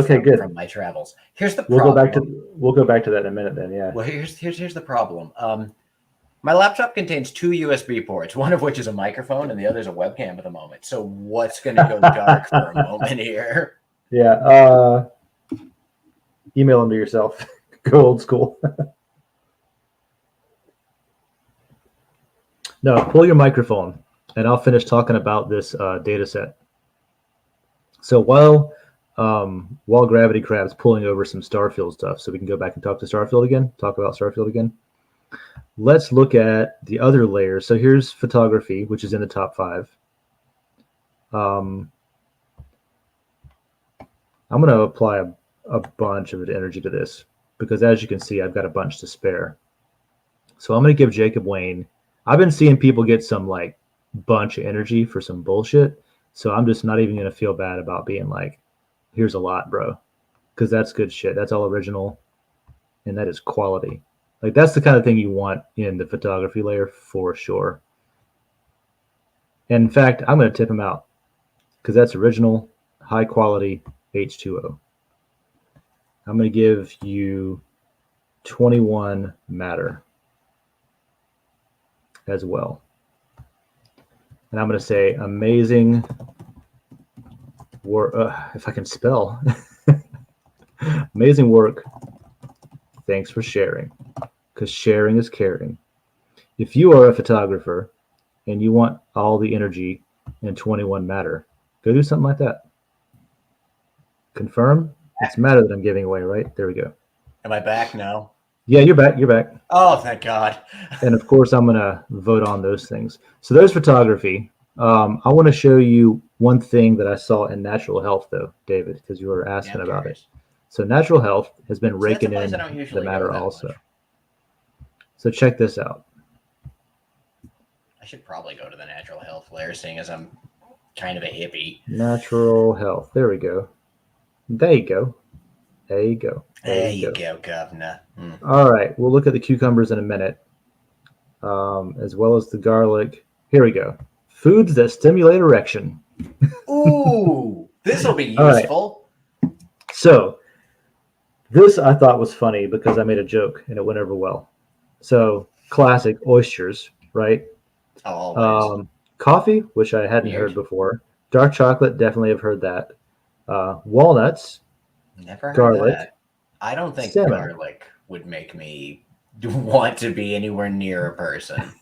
[SPEAKER 1] Good.
[SPEAKER 2] From my travels. Here's the problem.
[SPEAKER 1] We'll go back to that in a minute then. Yeah.
[SPEAKER 2] Well, here's the problem. My laptop contains 2 USB ports, one of which is a microphone and the other is a webcam at the moment. So what's going to go dark for a moment here?
[SPEAKER 1] Yeah. Email them to yourself. Go old school. No, pull your microphone and I'll finish talking about this data set. So while Gravity Crab's pulling over some Starfield stuff, so we can go back and talk about Starfield again. Let's look at the other layers. So here's photography, which is in the top 5. I'm going to apply a bunch of energy to this because, as you can see, I've got a bunch to spare. So I'm going to give Jacob Wayne. I've been seeing people get some like bunch of energy for some bullshit. So I'm just not even going to feel bad about being like, here's a lot, bro, because that's good shit. That's all original, and that is quality. Like, that's the kind of thing you want in the photography layer for sure. And in fact, I'm going to tip him out because that's original, high quality H2O. I'm going to give you 21 matter as well. And I'm going to say amazing work. If I can spell. Amazing work. Thanks for sharing, because sharing is caring. If you are a photographer and you want all the energy in 21 matter, go do something like that. Confirm. It's matter that I'm giving away, right? There we go.
[SPEAKER 2] Am I back now?
[SPEAKER 1] Yeah, you're back. You're back.
[SPEAKER 2] Oh, thank God.
[SPEAKER 1] And of course, I'm going to vote on those things. So there's photography. I want to show you one thing that I saw in Natural Health, though, David, because you were asking about it. So Natural Health has been raking in the matter also. So check this out.
[SPEAKER 2] I should probably go to the Natural Health layer, seeing as I'm kind of a hippie.
[SPEAKER 1] Natural Health. There we go. There you go. There you go.
[SPEAKER 2] There you go, governor.
[SPEAKER 1] All right. We'll look at the cucumbers in a minute, as well as the garlic. Here we go. Foods that stimulate erection.
[SPEAKER 2] Ooh, this will be useful.
[SPEAKER 1] Right. So this I thought was funny because I made a joke and it went over well. So classic oysters, right?
[SPEAKER 2] Oh,
[SPEAKER 1] coffee, which I hadn't heard before. Dark chocolate, definitely have heard that. Walnuts.
[SPEAKER 2] Never heard
[SPEAKER 1] garlic.
[SPEAKER 2] That. I don't think
[SPEAKER 1] salmon.
[SPEAKER 2] Garlic would make me want to be anywhere near a person.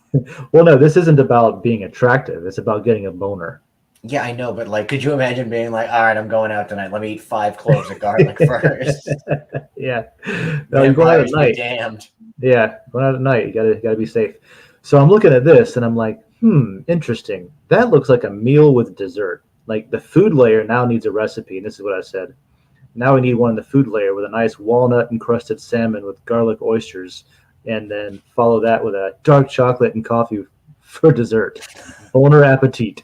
[SPEAKER 1] Well, no, this isn't about being attractive. It's about getting a boner.
[SPEAKER 2] Yeah, I know, but like, could you imagine being like, all right, I'm going out tonight. Let me eat 5 cloves of garlic first.
[SPEAKER 1] Yeah. No, you're going out at night.
[SPEAKER 2] Damned.
[SPEAKER 1] Yeah, going out at night. You gotta be safe. So I'm looking at this and I'm like, interesting. That looks like a meal with dessert. Like the food layer now needs a recipe, and this is what I said. Now we need one in the food layer with a nice walnut encrusted salmon with garlic oysters, and then follow that with a dark chocolate and coffee for dessert. Boner appetit.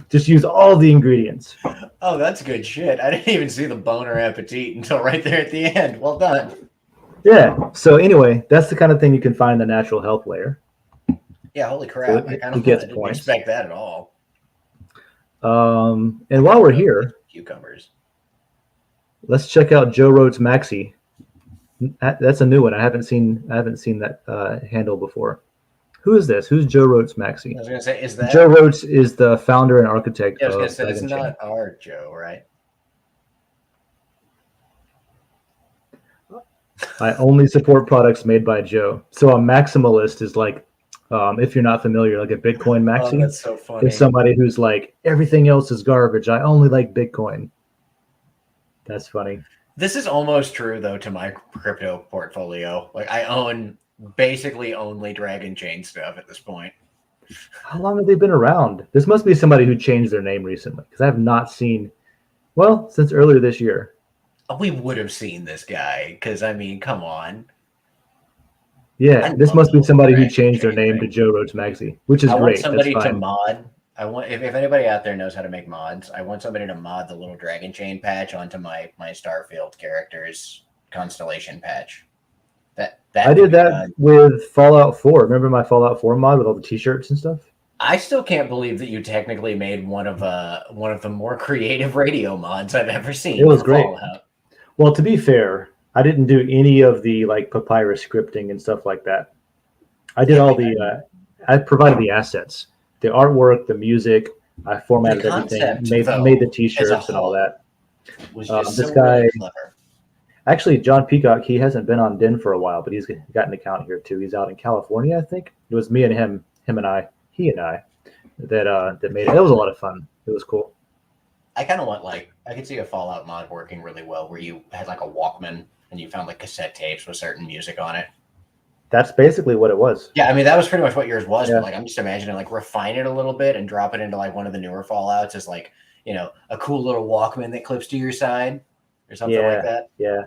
[SPEAKER 1] Just use all the ingredients.
[SPEAKER 2] Oh, that's good shit. I didn't even see the boner appetit until right there at the end. Well done.
[SPEAKER 1] Yeah. So anyway, that's the kind of thing you can find in the Natural Health layer.
[SPEAKER 2] Yeah, holy crap. I kind of didn't expect that at all.
[SPEAKER 1] And while we're here,
[SPEAKER 2] cucumbers.
[SPEAKER 1] Let's check out Joe Rote's Maxi. That's a new one. I haven't seen that handle before. Who is this? Who's Joe Rote's Maxi?
[SPEAKER 2] I was going to say, is that
[SPEAKER 1] Joe Rote is the founder and architect.
[SPEAKER 2] Yeah, I was going to say, it's not our Joe, right?
[SPEAKER 1] I only support products made by Joe. So a maximalist is like, if you're not familiar, like a Bitcoin maxi.
[SPEAKER 2] Oh, that's so funny.
[SPEAKER 1] It's somebody who's like, everything else is garbage. I only like Bitcoin. That's funny.
[SPEAKER 2] This is almost true, though, to my crypto portfolio. Like, I own basically only Dragon Chain stuff at this point.
[SPEAKER 1] How long have they been around? This must be somebody who changed their name recently, because I have not seen Well, since earlier this year.
[SPEAKER 2] We would have seen this guy because I mean, come on. I
[SPEAKER 1] Yeah, this
[SPEAKER 2] love
[SPEAKER 1] must
[SPEAKER 2] the
[SPEAKER 1] be
[SPEAKER 2] whole
[SPEAKER 1] somebody who
[SPEAKER 2] Dragon
[SPEAKER 1] changed their
[SPEAKER 2] Chain
[SPEAKER 1] name to
[SPEAKER 2] thing.
[SPEAKER 1] Joe Roach Maxey, which is
[SPEAKER 2] I want
[SPEAKER 1] great. That's
[SPEAKER 2] somebody to
[SPEAKER 1] fine.
[SPEAKER 2] mod. I want if anybody out there knows how to make mods, I want somebody to mod the little Dragon Chain patch onto my Starfield character's constellation patch.
[SPEAKER 1] I
[SPEAKER 2] That could
[SPEAKER 1] did
[SPEAKER 2] be
[SPEAKER 1] that
[SPEAKER 2] done.
[SPEAKER 1] with Fallout 4. Remember my Fallout 4 mod with all the t-shirts and stuff?
[SPEAKER 2] I still can't believe that you technically made one of the more creative radio mods I've ever
[SPEAKER 1] It
[SPEAKER 2] seen
[SPEAKER 1] was
[SPEAKER 2] for
[SPEAKER 1] great.
[SPEAKER 2] Fallout.
[SPEAKER 1] Well, to be fair, I didn't do any of the like papyrus scripting and stuff like that. I did
[SPEAKER 2] Yeah,
[SPEAKER 1] all
[SPEAKER 2] but
[SPEAKER 1] the. I provided the assets, the artwork, the music. I
[SPEAKER 2] the
[SPEAKER 1] formatted everything,
[SPEAKER 2] concept
[SPEAKER 1] made the
[SPEAKER 2] though, as a
[SPEAKER 1] t-shirts and all
[SPEAKER 2] whole,
[SPEAKER 1] that.
[SPEAKER 2] was just
[SPEAKER 1] This
[SPEAKER 2] so really
[SPEAKER 1] guy,
[SPEAKER 2] clever.
[SPEAKER 1] actually, John Peacock, he hasn't been on Den for a while, but he's got an account here too. He's out in California, I think. It was me and him and I, he and I, that made it. It was a lot of fun. It was cool.
[SPEAKER 2] I kind of want I could see a Fallout mod working really well where you had like a Walkman and you found like cassette tapes with certain music on it.
[SPEAKER 1] That's basically what it was.
[SPEAKER 2] Yeah, I mean that was pretty much what yours was,
[SPEAKER 1] Yeah.
[SPEAKER 2] but like I'm just imagining like refine it a little bit and drop it into like one of the newer Fallouts as like, a cool little Walkman that clips to your side or something like that.
[SPEAKER 1] Yeah.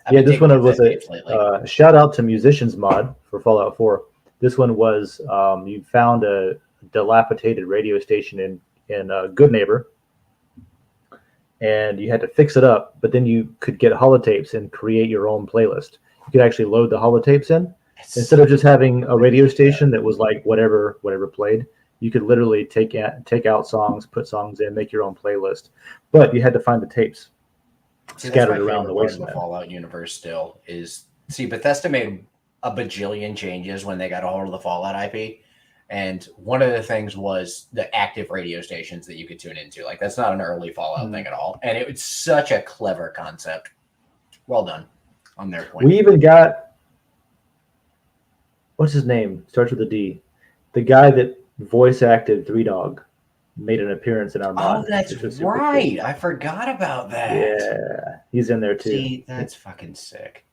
[SPEAKER 2] I've
[SPEAKER 1] Yeah,
[SPEAKER 2] been
[SPEAKER 1] this
[SPEAKER 2] digging
[SPEAKER 1] one was
[SPEAKER 2] cassette tapes lately.
[SPEAKER 1] a shout out to Musicians Mod for Fallout 4. This one was you found a dilapidated radio station in Good Neighbor, and you had to fix it up. But then you could get holotapes and create your own playlist. You could actually load the holotapes in instead of just having a radio station that was like whatever played. You could literally take out songs, put songs in, make your own playlist. But you had to find the tapes
[SPEAKER 2] See, that's my
[SPEAKER 1] scattered around
[SPEAKER 2] favorite
[SPEAKER 1] the
[SPEAKER 2] part of the
[SPEAKER 1] wasteland.
[SPEAKER 2] Fallout universe still is Bethesda made a bajillion changes when they got a hold of the Fallout IP. And one of the things was the active radio stations that you could tune into. Like that's not an early Fallout thing at all. And it's such a clever concept. Well done on their point.
[SPEAKER 1] We even got, what's his name? Starts with a D. The guy that voice acted Three Dog made an appearance in our mod.
[SPEAKER 2] Oh, that's right. Cool. I forgot about that.
[SPEAKER 1] Yeah, he's in there too.
[SPEAKER 2] See, that's fucking sick.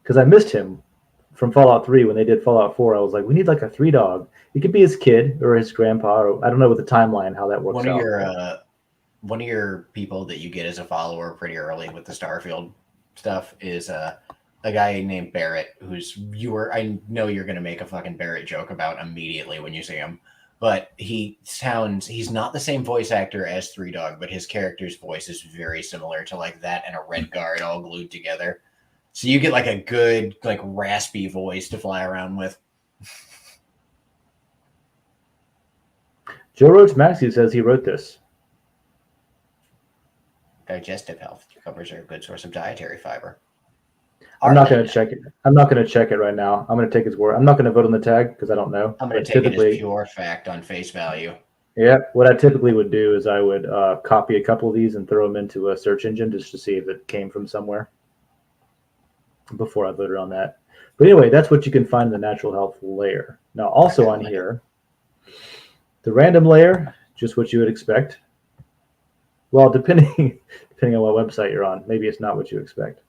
[SPEAKER 1] Because I missed him from Fallout 3 when they did Fallout 4. I was like, we need like a Three Dog. It could be his kid or his grandpa. Or I don't know with the timeline how that works out.
[SPEAKER 2] One of your people that you get as a follower pretty early with the Starfield stuff is a guy named Barrett, I know you're gonna make a fucking Barrett joke about immediately when you see him. But he's not the same voice actor as Three Dog, but his character's voice is very similar to like that and a Red Guard all glued together. So you get like a good, like raspy voice to fly around with.
[SPEAKER 1] Joe Roach Maxey says he wrote this.
[SPEAKER 2] Digestive health cucumbers are a good source of dietary fiber.
[SPEAKER 1] I'm not going to check it. I'm not going to check it right now. I'm going to take his word. I'm not going to vote on the tag because I don't know.
[SPEAKER 2] I'm going to take it as pure fact on face value.
[SPEAKER 1] Yeah, what I typically would do is I would copy a couple of these and throw them into a search engine just to see if it came from somewhere before I voted on that. But anyway, that's what you can find in the natural health layer. Now, also on here, the random layer, just what you would expect. Well, depending on what website you're on, maybe it's not what you expect.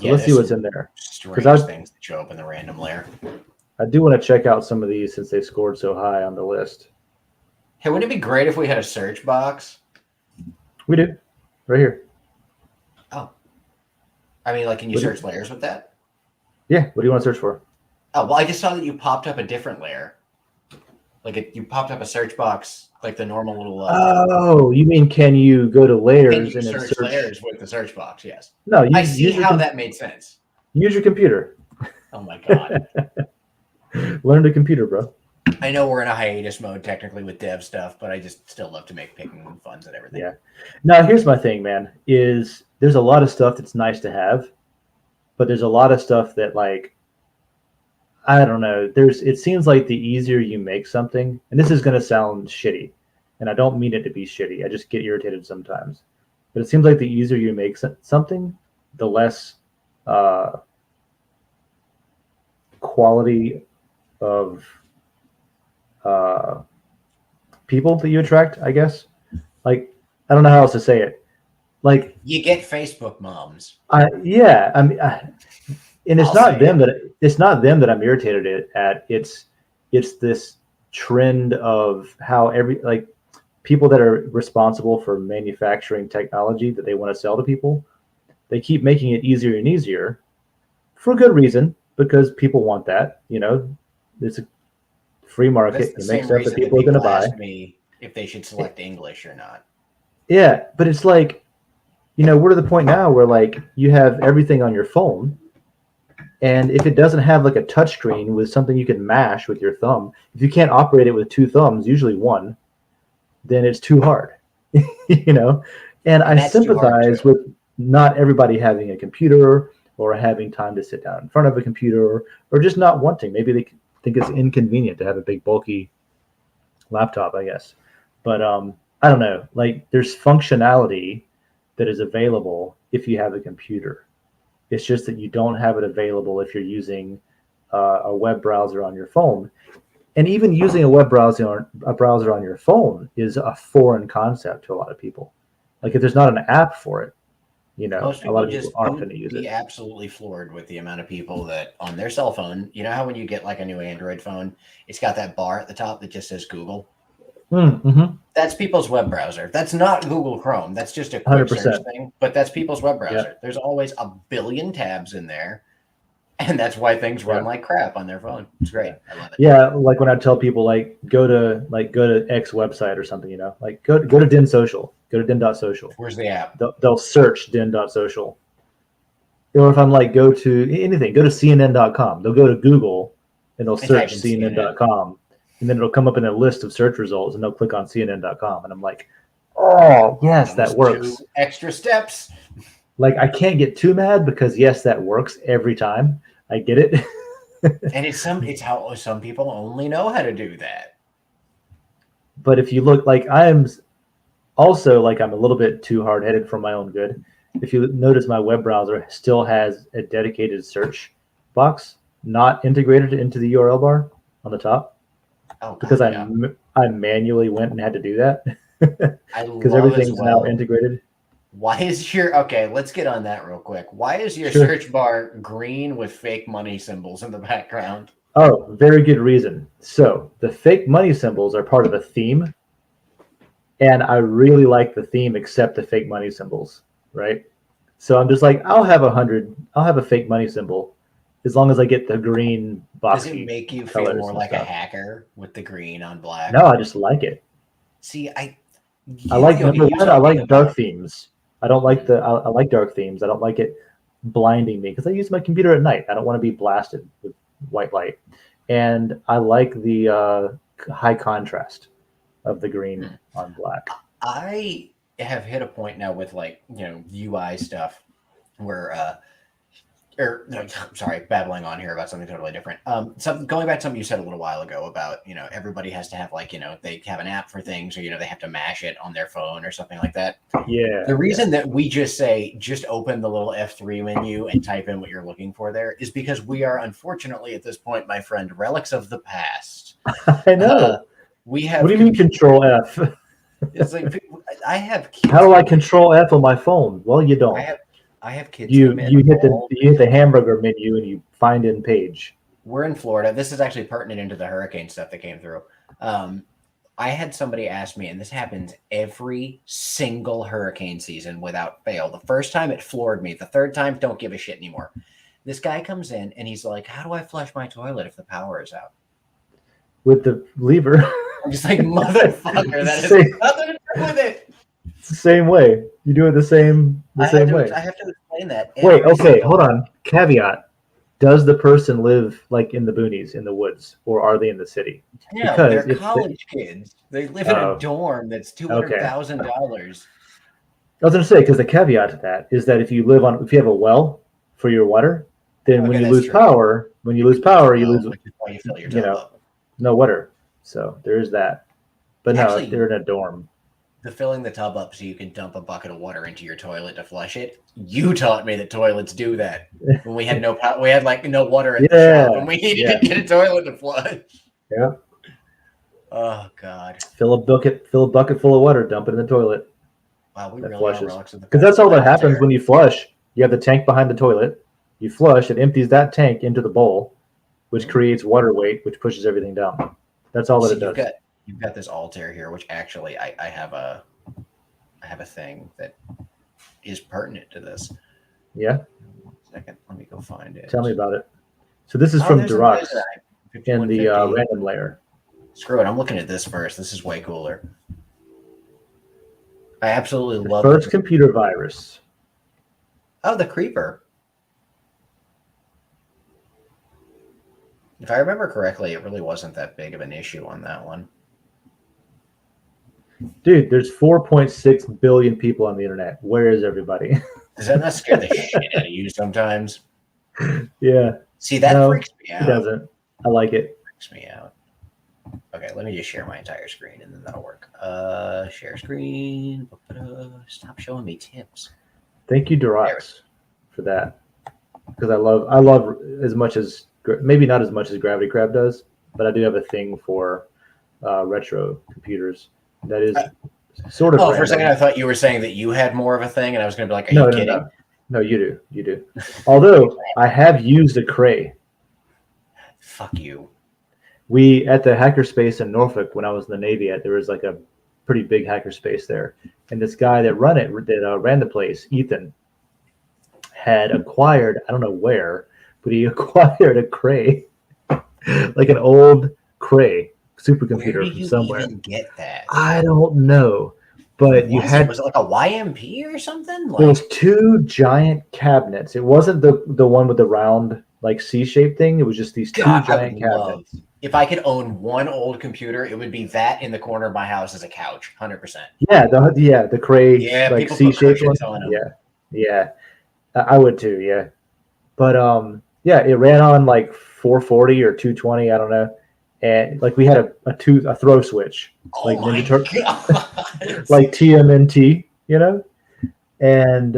[SPEAKER 1] So let's see what's in there.
[SPEAKER 2] Strange things that show up in the random layer.
[SPEAKER 1] I do want to check out some of these since they scored so high on the list.
[SPEAKER 2] Hey, wouldn't it be great if we had a search box?
[SPEAKER 1] We do, right here.
[SPEAKER 2] Oh, I mean, like, can you search layers with that?
[SPEAKER 1] Yeah. What do you want to search for?
[SPEAKER 2] Oh, well, I just saw that you popped up a different layer. Like you popped up a search box, like the normal little.
[SPEAKER 1] Oh, you mean can you go to layers and
[SPEAKER 2] search layers with the search box? Yes.
[SPEAKER 1] No,
[SPEAKER 2] I see how that made sense.
[SPEAKER 1] Use your computer.
[SPEAKER 2] Oh my god.
[SPEAKER 1] Learn the computer, bro.
[SPEAKER 2] I know we're in a hiatus mode technically with dev stuff, but I just still love to make picking funds and everything.
[SPEAKER 1] Yeah. Now here's my thing, man. Is there's a lot of stuff that's nice to have, but there's a lot of stuff that like. I don't know. It seems like the easier you make something, and this is going to sound shitty, and I don't mean it to be shitty. I just get irritated sometimes. But it seems like the easier you make something, the less quality of people that you attract, I guess. Like, I don't know how else to say it. Like,
[SPEAKER 2] you get Facebook moms.
[SPEAKER 1] Yeah. I mean, and it's not them that I'm irritated at. It's this trend of how people that are responsible for manufacturing technology that they want to sell to people, they keep making it easier and easier for good reason, because people want that. It's a free
[SPEAKER 2] That's
[SPEAKER 1] market.
[SPEAKER 2] the
[SPEAKER 1] You make
[SPEAKER 2] same
[SPEAKER 1] stuff that
[SPEAKER 2] reason that
[SPEAKER 1] people are going to
[SPEAKER 2] people
[SPEAKER 1] buy.
[SPEAKER 2] ask me if they should select English or not.
[SPEAKER 1] Yeah, but it's like, we're to the point now where like you have everything on your phone, and if it doesn't have like a touch screen with something you can mash with your thumb, if you can't operate it with two thumbs, usually one, then it's too hard. you know. And I
[SPEAKER 2] that's too hard
[SPEAKER 1] sympathize
[SPEAKER 2] too.
[SPEAKER 1] with not everybody having a computer or having time to sit down in front of a computer, or just not wanting. Maybe they think it's inconvenient to have a big bulky laptop, I guess. But I don't know. Like there's functionality that is available if you have a computer. It's just that you don't have it available if you're using a web browser on your phone. And even using a web browser on your phone is a foreign concept to a lot of people. Like if there's not an app for it,
[SPEAKER 2] Most
[SPEAKER 1] a lot
[SPEAKER 2] people
[SPEAKER 1] of people
[SPEAKER 2] just
[SPEAKER 1] aren't
[SPEAKER 2] would
[SPEAKER 1] going to use
[SPEAKER 2] be
[SPEAKER 1] it.
[SPEAKER 2] absolutely floored with the amount of people that on their cell phone, you know how when you get like a new Android phone, it's got that bar at the top that just says Google?
[SPEAKER 1] Mm-hmm.
[SPEAKER 2] That's people's web browser. That's not Google Chrome. That's just a quick search
[SPEAKER 1] 100%.
[SPEAKER 2] thing, but that's people's web browser.
[SPEAKER 1] Yeah.
[SPEAKER 2] There's always a billion tabs in there, and that's why things run
[SPEAKER 1] Yeah.
[SPEAKER 2] like crap on their phone. It's great. I love it.
[SPEAKER 1] Yeah. Like when I tell people like go to X website or something, like go to Den.social, go to Den.social.
[SPEAKER 2] Where's the app?
[SPEAKER 1] They'll search Den.social. Or if I'm like go to anything, go to CNN.com. They'll go to Google and they'll
[SPEAKER 2] And type
[SPEAKER 1] search
[SPEAKER 2] in
[SPEAKER 1] CNN.com, and then it'll come up in a list of search results, and they'll click on CNN.com, and I'm like, oh yes, that
[SPEAKER 2] Almost
[SPEAKER 1] works.
[SPEAKER 2] 2 extra steps.
[SPEAKER 1] Like I can't get too mad because yes, that works every time. I get it.
[SPEAKER 2] And it's how some people only know how to do that.
[SPEAKER 1] But if you look, like I'm also like I'm a little bit too hard headed for my own good. If you notice, my web browser still has a dedicated search box, not integrated into the URL bar on the top,
[SPEAKER 2] Oh,
[SPEAKER 1] because
[SPEAKER 2] God, yeah.
[SPEAKER 1] I manually went and had to do that
[SPEAKER 2] I
[SPEAKER 1] because
[SPEAKER 2] love as
[SPEAKER 1] everything's now
[SPEAKER 2] well.
[SPEAKER 1] integrated.
[SPEAKER 2] Why is your okay? Let's get on that real quick. Why is your
[SPEAKER 1] Sure.
[SPEAKER 2] search bar green with fake money symbols in the background?
[SPEAKER 1] Oh, very good reason. So the fake money symbols are part of a theme, and I really like the theme except the fake money symbols, right? So I'm just like, I'll have a fake money symbol, as long as I get the green
[SPEAKER 2] Does it
[SPEAKER 1] boxy
[SPEAKER 2] make you feel
[SPEAKER 1] colors
[SPEAKER 2] more
[SPEAKER 1] and
[SPEAKER 2] like a
[SPEAKER 1] stuff.
[SPEAKER 2] hacker with the green on black?
[SPEAKER 1] No, I just like it.
[SPEAKER 2] See,
[SPEAKER 1] I like
[SPEAKER 2] okay,
[SPEAKER 1] number
[SPEAKER 2] you
[SPEAKER 1] one. I
[SPEAKER 2] told me
[SPEAKER 1] like dark
[SPEAKER 2] about
[SPEAKER 1] themes. I don't like I like dark themes. I don't like it blinding me because I use my computer at night. I don't want to be blasted with white light, and I like the high contrast of the green on black.
[SPEAKER 2] I have hit a point now with like, UI stuff where or no, sorry, babbling on here about something totally different. Going back to something you said a little while ago about, everybody has to have like, they have an app for things, or, they have to mash it on their phone or something like that.
[SPEAKER 1] Yeah.
[SPEAKER 2] The reason that we just say, just open the little F3 menu and type in what you're looking for there is because we are, unfortunately, at this point, my friend, relics of the past.
[SPEAKER 1] I know.
[SPEAKER 2] We have.
[SPEAKER 1] What do you mean Control F?
[SPEAKER 2] It's like I have kids.
[SPEAKER 1] How do I Control F on my phone? Well, you don't.
[SPEAKER 2] I have kids.
[SPEAKER 1] You hit the hamburger menu and you find in page.
[SPEAKER 2] We're in Florida. This is actually pertinent into the hurricane stuff that came through. I had somebody ask me, and this happens every single hurricane season without fail. The first time it floored me. The third time, don't give a shit anymore. This guy comes in and he's like, "How do I flush my toilet if the power is out?"
[SPEAKER 1] With the lever.
[SPEAKER 2] I'm just like, motherfucker, that has nothing to do with it.
[SPEAKER 1] It's the same way. You do it the same way.
[SPEAKER 2] I have to explain that.
[SPEAKER 1] Wait, okay, hold on. Caveat. Does the person live like in the boonies, in the woods, or are they in the city?
[SPEAKER 2] Yeah,
[SPEAKER 1] because
[SPEAKER 2] they're college kids. They live in a dorm that's $200,000.
[SPEAKER 1] I was going to say, because the caveat to that is that if you have a well for your water, then when you lose power, you lose no water. So there's that. But actually, no, they're in a dorm.
[SPEAKER 2] The filling the tub up so you can dump a bucket of water into your toilet to flush it. You taught me that toilets do that. When we had no power, we had like no water at the shop, and we needed to get a toilet to flush.
[SPEAKER 1] Yeah.
[SPEAKER 2] Oh God.
[SPEAKER 1] Fill a bucket full of water, dump it in the toilet.
[SPEAKER 2] Wow, we really are relics of the past.
[SPEAKER 1] Because that's all that happens when you flush. You have the tank behind the toilet. You flush, it empties that tank into the bowl, which creates water weight, which pushes everything down. That's all that it does.
[SPEAKER 2] You've got this Altair here, which actually I have a thing that is pertinent to this.
[SPEAKER 1] Yeah.
[SPEAKER 2] 1 second, let me go find it.
[SPEAKER 1] Tell me about it. So this is from
[SPEAKER 2] there's
[SPEAKER 1] Durax
[SPEAKER 2] a
[SPEAKER 1] in the
[SPEAKER 2] 5150.
[SPEAKER 1] random layer.
[SPEAKER 2] Screw it, I'm looking at this first. This is way cooler. I absolutely
[SPEAKER 1] The
[SPEAKER 2] love
[SPEAKER 1] first
[SPEAKER 2] this.
[SPEAKER 1] computer virus.
[SPEAKER 2] Oh, the creeper. If I remember correctly, it really wasn't that big of an issue on that one.
[SPEAKER 1] Dude, there's 4.6 billion people on the internet. Where is everybody?
[SPEAKER 2] Does that not scare the shit out of you sometimes?
[SPEAKER 1] Yeah.
[SPEAKER 2] See, that
[SPEAKER 1] No,
[SPEAKER 2] freaks me
[SPEAKER 1] it
[SPEAKER 2] out.
[SPEAKER 1] doesn't. I like it.
[SPEAKER 2] Freaks me out. Okay, let me just share my entire screen and then that'll work. Share screen. Stop showing me tips.
[SPEAKER 1] Thank you, Durax, for that. Because I love as much as, maybe not as much as Gravity Crab does, but I do have a thing for retro computers. That is sort of.
[SPEAKER 2] Oh,
[SPEAKER 1] random.
[SPEAKER 2] for a second, I thought you were saying that you had more of a thing, and I was going to be like, "Are
[SPEAKER 1] No,
[SPEAKER 2] you
[SPEAKER 1] no,
[SPEAKER 2] kidding?"
[SPEAKER 1] no, no. You do, you do. Although I have used a Cray.
[SPEAKER 2] Fuck you.
[SPEAKER 1] We at the hackerspace in Norfolk when I was in the Navy, there was like a pretty big hackerspace there, and this guy that ran the place, Ethan, had acquired, I don't know where, but he acquired a Cray, like an old Cray supercomputer
[SPEAKER 2] Where did
[SPEAKER 1] from
[SPEAKER 2] you
[SPEAKER 1] somewhere.
[SPEAKER 2] even get that?
[SPEAKER 1] I don't know, but you had.
[SPEAKER 2] Was it like a YMP or something?
[SPEAKER 1] There was two giant cabinets. It wasn't the one with the round like C-shaped thing. It was just these two
[SPEAKER 2] God, I
[SPEAKER 1] giant
[SPEAKER 2] would
[SPEAKER 1] cabinets.
[SPEAKER 2] if I could own one old computer, it would be that in the corner of my house as a couch, 100%.
[SPEAKER 1] Yeah, the Cray like
[SPEAKER 2] people put
[SPEAKER 1] C-shaped one.
[SPEAKER 2] cushions on them.
[SPEAKER 1] Yeah, I would too. Yeah, but yeah, it ran on like 440 or 220. I don't know, and like we had a throw switch, like Ninja Turtle, like TMNT, and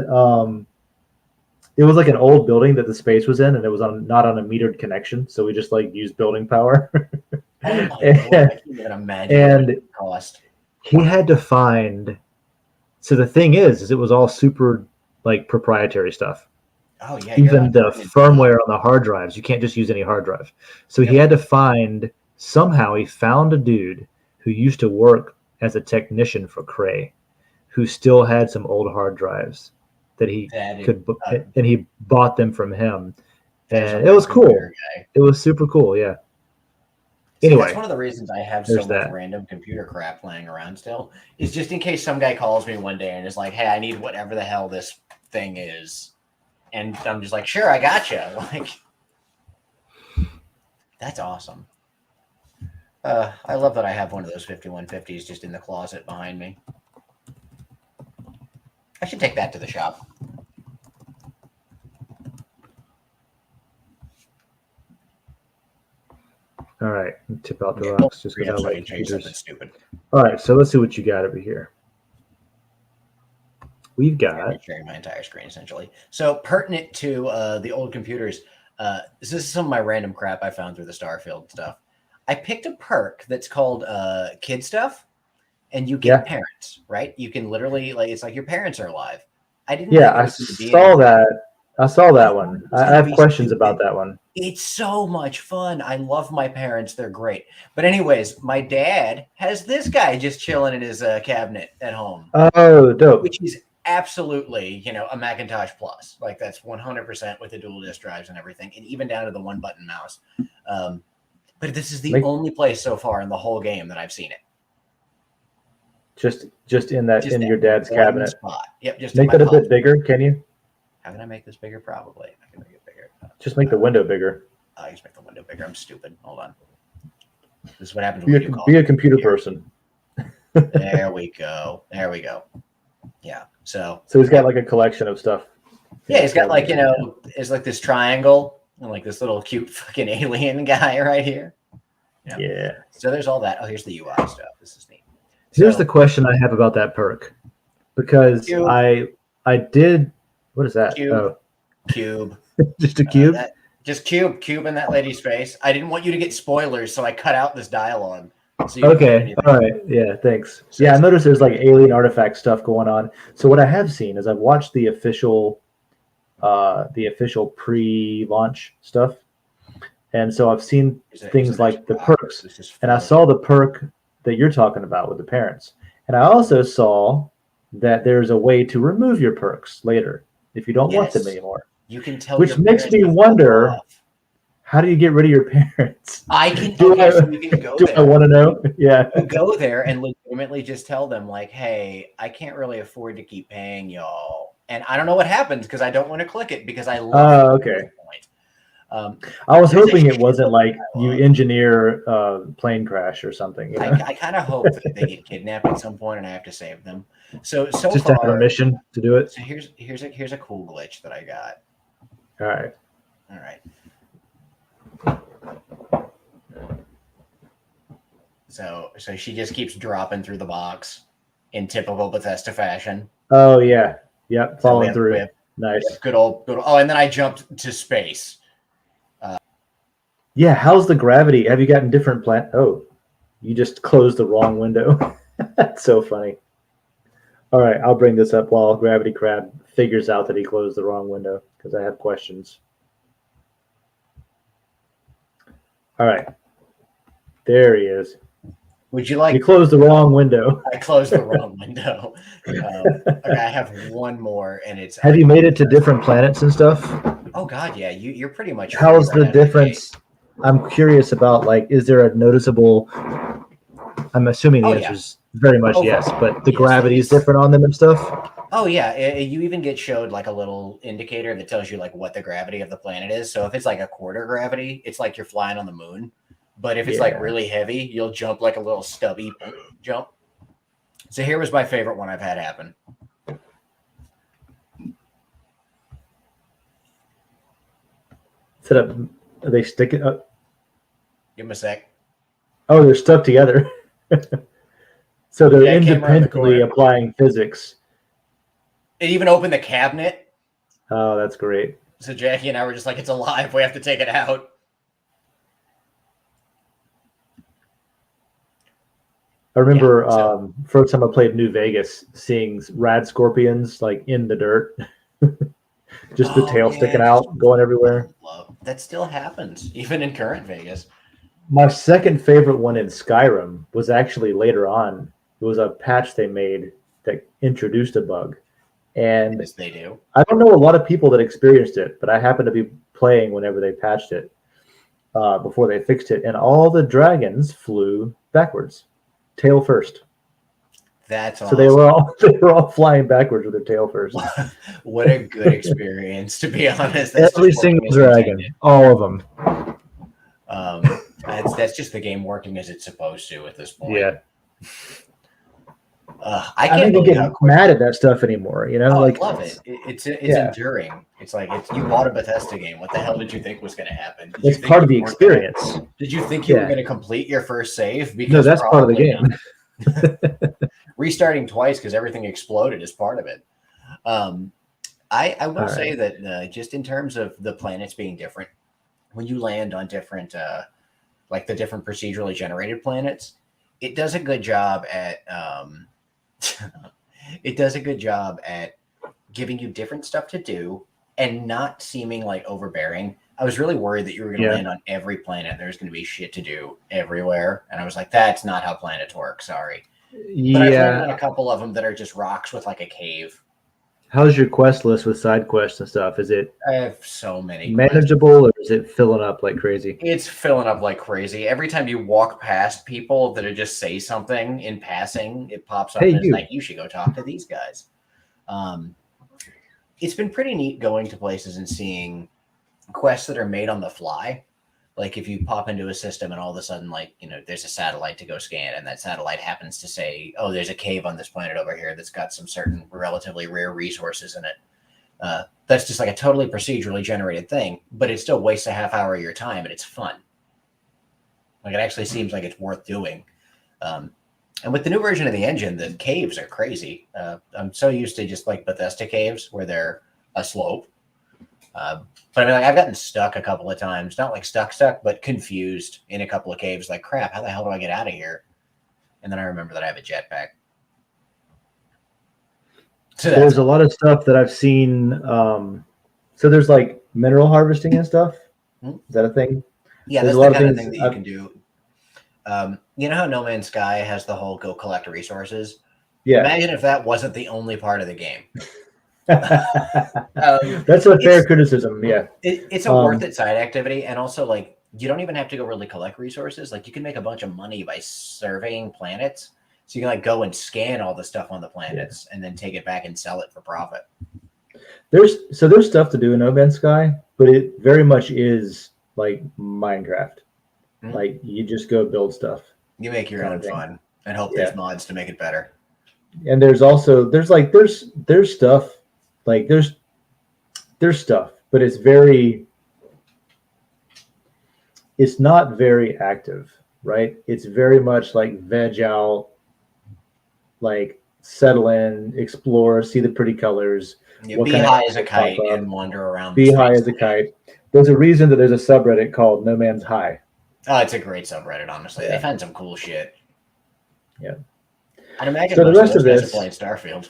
[SPEAKER 1] it was like an old building that the space was in, and it was not on a metered connection, so we just like used building power.
[SPEAKER 2] Oh my God, I can't even imagine
[SPEAKER 1] and
[SPEAKER 2] what it cost.
[SPEAKER 1] He had to find. So the thing is it was all super like proprietary stuff.
[SPEAKER 2] Oh yeah,
[SPEAKER 1] Even the firmware on the hard drives, you can't just use any hard drive. So he had to find somehow. He found a dude who used to work as a technician for Cray, who still had some old hard drives that he could, and he bought them from him, and it was cool. It was super cool, yeah. Anyway,
[SPEAKER 2] that's one of the reasons I have so much random computer crap laying around still, is just in case some guy calls me one day and is like, "Hey, I need whatever the hell this thing is," and I'm just like, "Sure, I gotcha." Like, that's awesome. I love that I have one of those 5150s just in the closet behind me. I should take that to the shop.
[SPEAKER 1] All right, tip out the rocks just because I like
[SPEAKER 2] computers. Stupid.
[SPEAKER 1] All right, so let's see what you got over here. We've got
[SPEAKER 2] sharing my entire screen essentially. So pertinent to the old computers, this is some of my random crap I found through the Starfield stuff. I picked a perk that's called Kid Stuff, and you get parents, right? You can literally it's like your parents are alive. I didn't.
[SPEAKER 1] Yeah, I saw that. I saw that one. I have questions about that one.
[SPEAKER 2] It's so much fun. I love my parents. They're great. But anyways, my dad has this guy just chilling in his cabinet at home.
[SPEAKER 1] Oh, dope.
[SPEAKER 2] Which is absolutely, a Macintosh Plus. Like that's 100% with the dual disk drives and everything, and even down to the one button mouse. But this is the only place so far in the whole game that I've seen it.
[SPEAKER 1] Just in your dad's cabinet.
[SPEAKER 2] Spot. Yep. Just
[SPEAKER 1] make that a bit bigger, can you?
[SPEAKER 2] How can I make this bigger? Probably. I can make it bigger.
[SPEAKER 1] Just make the window bigger.
[SPEAKER 2] I just make the window bigger. I'm stupid. Hold on. This is what happens
[SPEAKER 1] when you be a computer person.
[SPEAKER 2] There we go. There we go. Yeah. So
[SPEAKER 1] he's got like a collection of stuff.
[SPEAKER 2] Yeah, he's got like, it's like this triangle and like this little cute fucking alien guy right here.
[SPEAKER 1] Yeah.
[SPEAKER 2] So there's all that. Oh, here's the UI stuff. This is neat.
[SPEAKER 1] Here's the question I have about that perk. Because I did. What is that?
[SPEAKER 2] Cube.
[SPEAKER 1] Oh.
[SPEAKER 2] Cube.
[SPEAKER 1] Just a cube?
[SPEAKER 2] Just cube in that lady's face. I didn't want you to get spoilers, so I cut out this dialogue. So
[SPEAKER 1] okay. All right. Yeah, thanks. So I noticed there's like alien artifact stuff going on. So what I have seen is I've watched the official pre-launch stuff. And so I've seen things like the perks. And I saw the perk that you're talking about with the parents. And I also saw that there's a way to remove your perks later if you don't want them
[SPEAKER 2] Yes,
[SPEAKER 1] anymore,
[SPEAKER 2] you can tell
[SPEAKER 1] which
[SPEAKER 2] your
[SPEAKER 1] makes
[SPEAKER 2] parents
[SPEAKER 1] me
[SPEAKER 2] to fuck
[SPEAKER 1] wonder,
[SPEAKER 2] off.
[SPEAKER 1] how do you get rid of your parents?
[SPEAKER 2] I can.
[SPEAKER 1] Do
[SPEAKER 2] Okay,
[SPEAKER 1] I
[SPEAKER 2] so you can go
[SPEAKER 1] do I
[SPEAKER 2] there.
[SPEAKER 1] want to know? Yeah.
[SPEAKER 2] You go there and legitimately just tell them like, "Hey, I can't really afford to keep paying y'all, and I don't know what happens because I don't want to click it because I love you at
[SPEAKER 1] Okay.
[SPEAKER 2] this point." Um,
[SPEAKER 1] I was
[SPEAKER 2] there's a
[SPEAKER 1] hoping it
[SPEAKER 2] shit
[SPEAKER 1] wasn't
[SPEAKER 2] ton
[SPEAKER 1] like
[SPEAKER 2] of
[SPEAKER 1] you
[SPEAKER 2] dialogue.
[SPEAKER 1] engineer a plane crash or something, you know?
[SPEAKER 2] I kind of hope that they get kidnapped at some point and I have to save them. So
[SPEAKER 1] Just to have a
[SPEAKER 2] far,
[SPEAKER 1] mission to do it.
[SPEAKER 2] so here's a cool glitch that I got.
[SPEAKER 1] All right.
[SPEAKER 2] All right. So she just keeps dropping through the box in typical Bethesda fashion.
[SPEAKER 1] Oh yeah. Yep.
[SPEAKER 2] So we
[SPEAKER 1] Following
[SPEAKER 2] have
[SPEAKER 1] through. Nice.
[SPEAKER 2] good old. Oh, and then I jumped to space.
[SPEAKER 1] Yeah. How's the gravity? Have you gotten different plan? Oh, you just closed the wrong window. That's so funny. All right. I'll bring this up while Gravity Crab figures out that he closed the wrong window because I have questions. All right. There he is.
[SPEAKER 2] Would you
[SPEAKER 1] You
[SPEAKER 2] like?
[SPEAKER 1] closed the wrong window.
[SPEAKER 2] I closed the wrong window. Okay, I have one more, and it's.
[SPEAKER 1] Have you made it to different planets and stuff?
[SPEAKER 2] Oh God, yeah. You're pretty much free
[SPEAKER 1] How's
[SPEAKER 2] right
[SPEAKER 1] the
[SPEAKER 2] out of the gate.
[SPEAKER 1] difference? I'm curious about, like, is there a noticeable? I'm assuming the
[SPEAKER 2] Oh
[SPEAKER 1] answer
[SPEAKER 2] yeah.
[SPEAKER 1] is very much yes,
[SPEAKER 2] Overall,
[SPEAKER 1] but the
[SPEAKER 2] yes.
[SPEAKER 1] gravity is different on them and stuff.
[SPEAKER 2] Oh yeah. You even get showed like a little indicator that tells you like what the gravity of the planet is. So if it's like a quarter gravity, it's like you're flying on the moon. But if it's like
[SPEAKER 1] Yeah.
[SPEAKER 2] really heavy, you'll jump like a little stubby jump. So here was my favorite one I've had happen.
[SPEAKER 1] Set up. Are they sticking?
[SPEAKER 2] Give them a sec.
[SPEAKER 1] Oh, they're stuck together. So they're
[SPEAKER 2] Jack came around the
[SPEAKER 1] independently
[SPEAKER 2] corner.
[SPEAKER 1] applying physics.
[SPEAKER 2] It even opened the cabinet.
[SPEAKER 1] Oh, that's great.
[SPEAKER 2] So Jackie and I were just like, it's alive. We have to take it out.
[SPEAKER 1] I remember
[SPEAKER 2] Yeah, so,
[SPEAKER 1] first time I played New Vegas, seeing rad scorpions like in the dirt, just the tail sticking
[SPEAKER 2] yes.
[SPEAKER 1] out, going everywhere.
[SPEAKER 2] That still happens, even in current Vegas.
[SPEAKER 1] My second favorite one in Skyrim was actually later on. It was a patch they made that introduced a bug. And
[SPEAKER 2] Yes, they do.
[SPEAKER 1] I don't know a lot of people that experienced it, but I happened to be playing whenever they patched it before they fixed it. And all the dragons flew backwards, tail first.
[SPEAKER 2] That's
[SPEAKER 1] So
[SPEAKER 2] awesome.
[SPEAKER 1] they were all flying backwards with their tail first.
[SPEAKER 2] What a good experience, to be honest.
[SPEAKER 1] Every single dragon, all of them.
[SPEAKER 2] That's just the game working as it's supposed to at this point.
[SPEAKER 1] Yeah.
[SPEAKER 2] I
[SPEAKER 1] don't
[SPEAKER 2] can't
[SPEAKER 1] even
[SPEAKER 2] believe
[SPEAKER 1] get
[SPEAKER 2] how quick.
[SPEAKER 1] mad at that stuff anymore. You know,
[SPEAKER 2] Oh,
[SPEAKER 1] like
[SPEAKER 2] I love it. It's
[SPEAKER 1] yeah.
[SPEAKER 2] enduring. It's like you bought a Bethesda game. What the hell did you think was going to happen?
[SPEAKER 1] It's part of the experience.
[SPEAKER 2] Did you think you were going to complete your first save? Because
[SPEAKER 1] no, that's part of the game.
[SPEAKER 2] Restarting twice because everything exploded is part of it. I will say that just in terms of the planets being different, when you land on different, like the different procedurally generated planets, it does a good job at it does a good job at giving you different stuff to do and not seeming like overbearing. I was really worried that you were going to land on every planet. There's going to be shit to do everywhere. And I was like, that's not how planets work. Sorry. But I've landed on a couple of them that are just rocks with like a cave.
[SPEAKER 1] How's your quest list with side quests and stuff? Is it
[SPEAKER 2] I have so many
[SPEAKER 1] manageable, or is it filling up like crazy?
[SPEAKER 2] It's filling up like crazy. Every time you walk past people that just say something in passing, it pops up and it's like, you should go talk to these guys. It's been pretty neat going to places and seeing quests that are made on the fly. Like if you pop into a system and all of a sudden, like, you know, there's a satellite to go scan and that satellite happens to say, oh, there's a cave on this planet over here that's got some certain relatively rare resources in it. That's just like a totally procedurally generated thing, but it still wastes a half hour of your time and it's fun. Like it actually seems like it's worth doing. And with the new version of the engine, the caves are crazy. I'm so used to just like Bethesda caves where they're a slope. But I mean, like I've gotten stuck a couple of times, not like stuck, but confused in a couple of caves. Like, crap, how the hell do I get out of here? And then I remember that I have a jetpack.
[SPEAKER 1] So there's a lot of stuff that I've seen. So there's like mineral harvesting and stuff. Is that a thing?
[SPEAKER 2] Yeah, there's that's the kind of thing that you can do. You know how No Man's Sky has the whole go collect resources?
[SPEAKER 1] Yeah.
[SPEAKER 2] Imagine if that wasn't the only part of the game.
[SPEAKER 1] That's a fair criticism. Yeah.
[SPEAKER 2] It's a worth it side activity. And also, like, you don't even have to go really collect resources. Like, you can make a bunch of money by surveying planets. So you can, like, go and scan all the stuff on the planets and then take it back and sell it for profit.
[SPEAKER 1] There's stuff to do in No Man's Sky, but it very much is like Minecraft. Mm-hmm. Like, you just go build stuff.
[SPEAKER 2] You make your own fun and hope there's mods to make it better.
[SPEAKER 1] And there's also there's stuff, like there's stuff, but it's not very active, right? It's very much like veg out, like settle in, explore, see the pretty colors.
[SPEAKER 2] Yeah, be high as a kite and wander around.
[SPEAKER 1] Be high as a kite. There's a reason that there's a subreddit called No Man's High.
[SPEAKER 2] Oh, it's a great subreddit, honestly. They find some cool shit.
[SPEAKER 1] Yeah.
[SPEAKER 2] I'd imagine
[SPEAKER 1] so the rest of this
[SPEAKER 2] playing Starfield.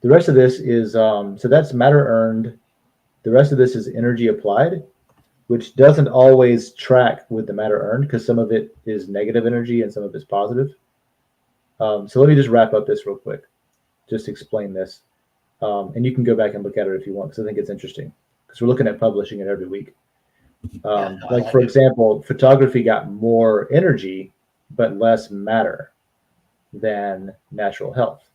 [SPEAKER 1] The rest of this is so that's matter earned. The rest of this is energy applied, which doesn't always track with the matter earned because some of it is negative energy and some of it's positive. So let me just wrap up this real quick. Just explain this. And you can go back and look at it if you want, because I think it's interesting. Because we're looking at publishing it every week. For example, photography got more energy, but less matter than natural health.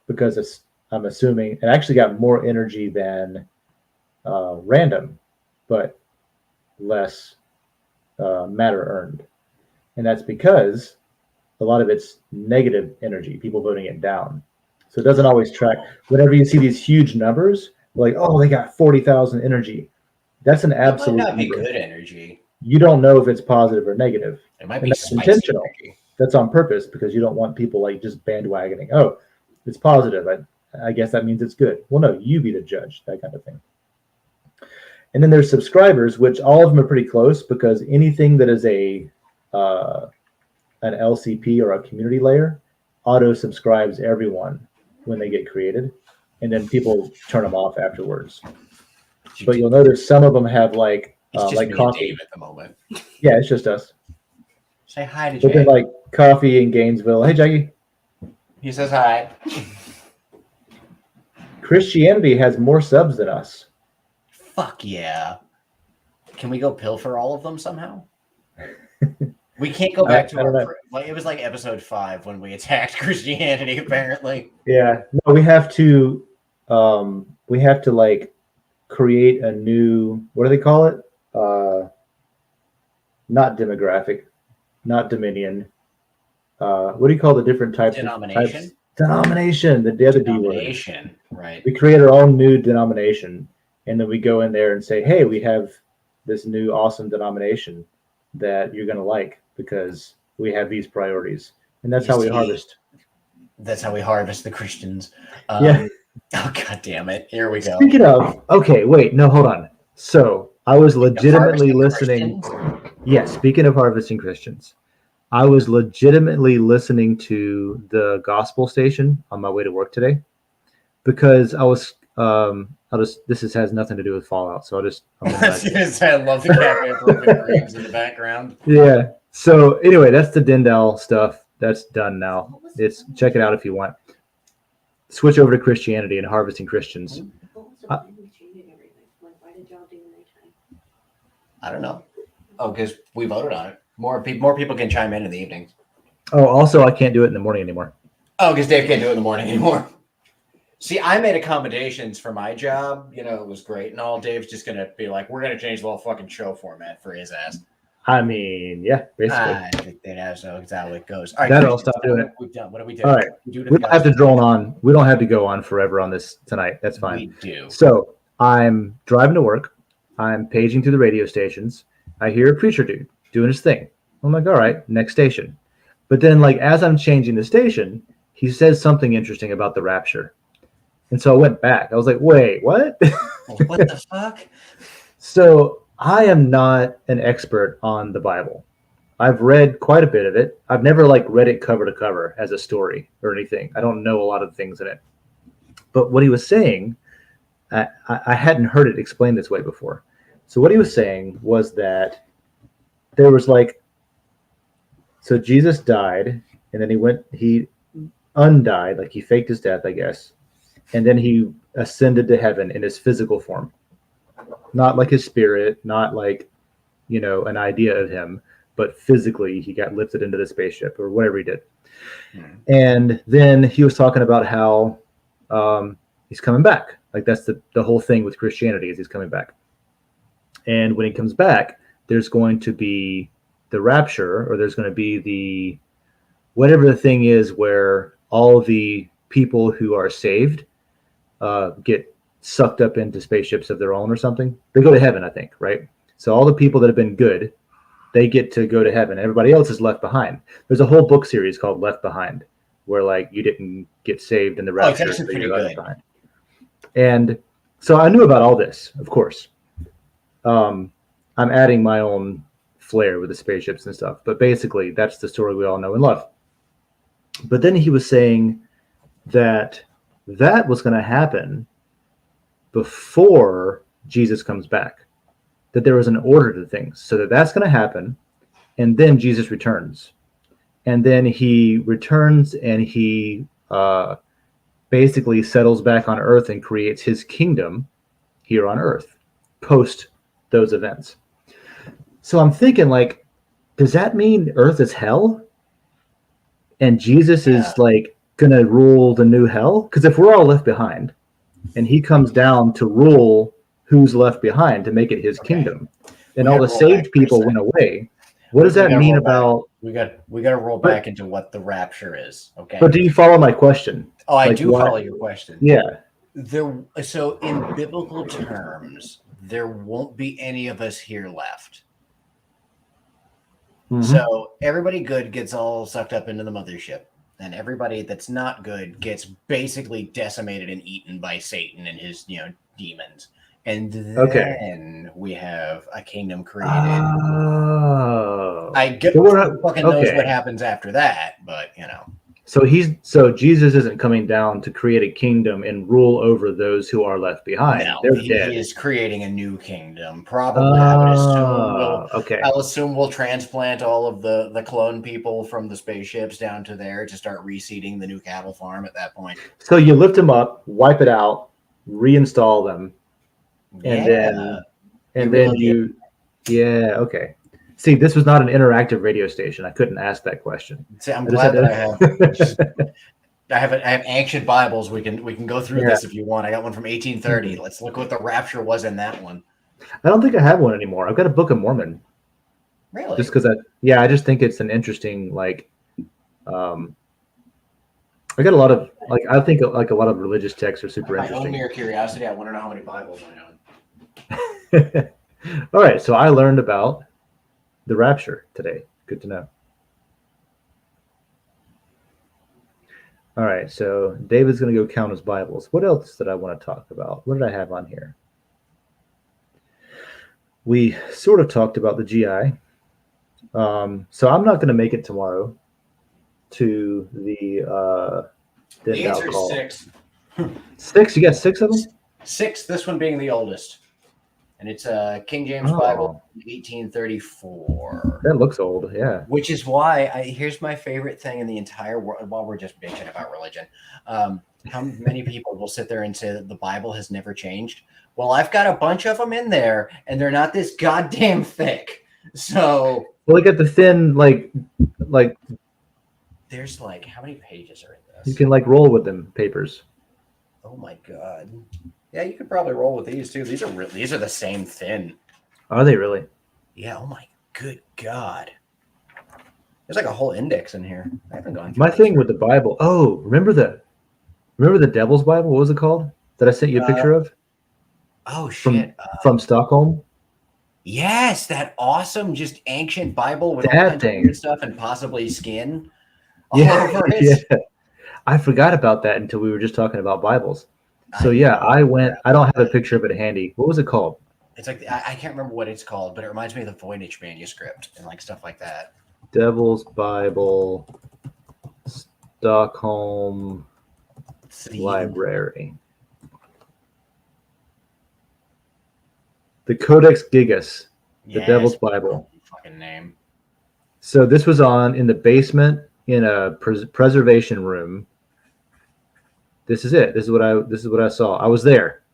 [SPEAKER 1] Because I'm assuming it actually got more energy than random, but less matter earned. And that's because a lot of it's negative energy, people voting it down. So it doesn't always track. Whenever you see these huge numbers, like, oh, they got 40,000 energy. That's an absolute.
[SPEAKER 2] It might not be good energy.
[SPEAKER 1] You don't know if it's positive or negative.
[SPEAKER 2] It might be
[SPEAKER 1] intentional.
[SPEAKER 2] Energy.
[SPEAKER 1] That's on purpose because you don't want people like just bandwagoning. Oh, it's positive. I guess that means it's good. Well, no, you be the judge, that kind of thing. And then there's subscribers, which all of them are pretty close because anything that is an LCP or a community layer auto subscribes everyone when they get created, and then people turn them off afterwards. But you'll notice some of them have like coffee.
[SPEAKER 2] Dave at the moment.
[SPEAKER 1] Yeah, it's just us.
[SPEAKER 2] Say hi to Jay.
[SPEAKER 1] But then like coffee in Gainesville. Hey, Jackie.
[SPEAKER 2] He says hi.
[SPEAKER 1] Christianity has more subs than us.
[SPEAKER 2] Fuck yeah. Can we go pilfer all of them somehow? We can't go back to it was like episode 5 when we attacked Christianity, apparently.
[SPEAKER 1] Yeah. No, we have to like create a new, what do they call it? Not demographic, not dominion. What do you call the different types?
[SPEAKER 2] Denomination?
[SPEAKER 1] Denomination, the other D word.
[SPEAKER 2] Denomination, right.
[SPEAKER 1] We create our own new denomination, and then we go in there and say, hey, we have this new awesome denomination that you're going to like because we have these priorities. And that's how we harvest.
[SPEAKER 2] That's how we harvest the Christians.
[SPEAKER 1] Yeah.
[SPEAKER 2] Oh, God damn it. Here we go.
[SPEAKER 1] Speaking of, okay, wait, no, hold on. So I was legitimately listening. Yeah, speaking of harvesting Christians, I was legitimately listening to the gospel station on my way to work today because I was, has nothing to do with Fallout. So I
[SPEAKER 2] love the cafe broken dreams in the background.
[SPEAKER 1] Yeah. So anyway, that's the Den.social stuff. That's done now. Check it out if you want. Switch over to Christianity and harvesting Christians.
[SPEAKER 2] I don't know. Oh, because we voted on it. More people can chime in the evenings.
[SPEAKER 1] Oh, also, I can't do it in the morning anymore.
[SPEAKER 2] Oh, because Dave can't do it in the morning anymore. See, I made accommodations for my job. You know, it was great and all. Dave's just going to be like, we're going to change the whole fucking show format for his ass.
[SPEAKER 1] I mean, yeah, basically.
[SPEAKER 2] I think that's how it goes. All right,
[SPEAKER 1] that'll stop doing it.
[SPEAKER 2] We've done. What do we do?
[SPEAKER 1] All right. We don't have to drone on. We don't have to go on forever on this tonight. That's fine.
[SPEAKER 2] We do.
[SPEAKER 1] So I'm driving to work. I'm paging through the radio stations. I hear a preacher dude doing his thing. I'm like, all right, next station. But then, like, as I'm changing the station, he says something interesting about the rapture. And so I went back. I was like, wait, what?
[SPEAKER 2] What the fuck?
[SPEAKER 1] So I am not an expert on the Bible. I've read quite a bit of it. I've never like read it cover to cover as a story or anything. I don't know a lot of things in it. But what he was saying, I hadn't heard it explained this way before. So what he was saying was that there was like So Jesus died, and then he undied, like he faked his death, I guess, and then he ascended to heaven in his physical form, not like his spirit, not like an idea of him, but physically he got lifted into the spaceship or whatever he did. And then he was talking about how he's coming back. Like that's the whole thing with Christianity is he's coming back. And when he comes back, there's going to be the rapture, or there's going to be the whatever the thing is where all the people who are saved get sucked up into spaceships of their own or something. They go to heaven, I think, right? So all the people that have been good, they get to go to heaven. Everybody else is left behind. There's a whole book series called Left Behind, where like you didn't get saved in the rapture.
[SPEAKER 2] Oh, it's actually pretty good. Behind.
[SPEAKER 1] And so I knew about all this, of course. I'm adding my own flair with the spaceships and stuff, but basically that's the story we all know and love. But then he was saying that was going to happen before Jesus comes back, that there was an order to things, so that's going to happen, and then Jesus returns, and then he returns and he basically settles back on earth and creates his kingdom here on earth post those events. So I'm thinking, like, does that mean earth is hell and Jesus is like gonna rule the new hell? Because if we're all left behind and he comes down to rule who's left behind to make it his kingdom, and all the saved people went away, what does that mean about
[SPEAKER 2] we got to roll back into what the rapture is? Okay,
[SPEAKER 1] but do you follow my question?
[SPEAKER 2] Oh, I do follow your question.
[SPEAKER 1] Yeah.
[SPEAKER 2] So in biblical terms, there won't be any of us here left. Mm-hmm. So everybody good gets all sucked up into the mothership, and everybody that's not good gets basically decimated and eaten by Satan and his demons. And then we have a kingdom created.
[SPEAKER 1] Oh.
[SPEAKER 2] I get who fucking knows what happens after that, but
[SPEAKER 1] So Jesus isn't coming down to create a kingdom and rule over those who are left behind.
[SPEAKER 2] No,
[SPEAKER 1] they're dead.
[SPEAKER 2] He is creating a new kingdom. Probably, I'll assume we'll transplant all of the clone people from the spaceships down to there to start reseeding the new cattle farm at that point.
[SPEAKER 1] So you lift them up, wipe it out, reinstall them, and then you okay. See, this was not an interactive radio station. I couldn't ask that question.
[SPEAKER 2] See, I'm glad that I have ancient Bibles. We can go through this if you want. I got one from 1830. Mm-hmm. Let's look what the rapture was in that one.
[SPEAKER 1] I don't think I have one anymore. I've got a Book of Mormon.
[SPEAKER 2] Really?
[SPEAKER 1] Just because I just think it's an interesting I got a lot of I think a lot of religious texts are super interesting.
[SPEAKER 2] My own mere curiosity, I want to know how many Bibles I own.
[SPEAKER 1] All right, so I learned about the rapture today. Good to know. All right, so David's going to go count his Bibles. What else did I want to talk about? What did I have on here? We sort of talked about the GI. So I'm not going to make it tomorrow to the
[SPEAKER 2] answer is 6.
[SPEAKER 1] 6? You got 6 of them?
[SPEAKER 2] 6, this one being the oldest. And it's a King James Bible, 1834.
[SPEAKER 1] That looks old, yeah.
[SPEAKER 2] Which is why here's my favorite thing in the entire world. While we're just bitching about religion, how many people will sit there and say that the Bible has never changed? Well, I've got a bunch of them in there, and they're not this goddamn thick. So,
[SPEAKER 1] well, look at the thin, like.
[SPEAKER 2] There's how many pages are in this?
[SPEAKER 1] You can roll with them papers.
[SPEAKER 2] Oh my god. Yeah, you could probably roll with these too. These are the same thin.
[SPEAKER 1] Are they really?
[SPEAKER 2] Yeah. Oh my good god. There's a whole index in here. I haven't gone through
[SPEAKER 1] my thing with the Bible. Oh, remember the Devil's Bible? What was it called? That I sent you a picture of?
[SPEAKER 2] Oh shit.
[SPEAKER 1] From Stockholm?
[SPEAKER 2] Yes, that awesome, just ancient Bible with all kinds of weird stuff and possibly skin all over it.
[SPEAKER 1] Yeah. I forgot about that until we were just talking about Bibles. So I went. I don't have a picture of it handy. What was it called?
[SPEAKER 2] It's I can't remember what it's called, but it reminds me of the Voynich manuscript and stuff like that.
[SPEAKER 1] Devil's Bible, Stockholm Library. The Codex Gigas, the Devil's Bible.
[SPEAKER 2] Fucking name.
[SPEAKER 1] So this was on in the basement in a preservation room. This is it. This is what I saw. I was there.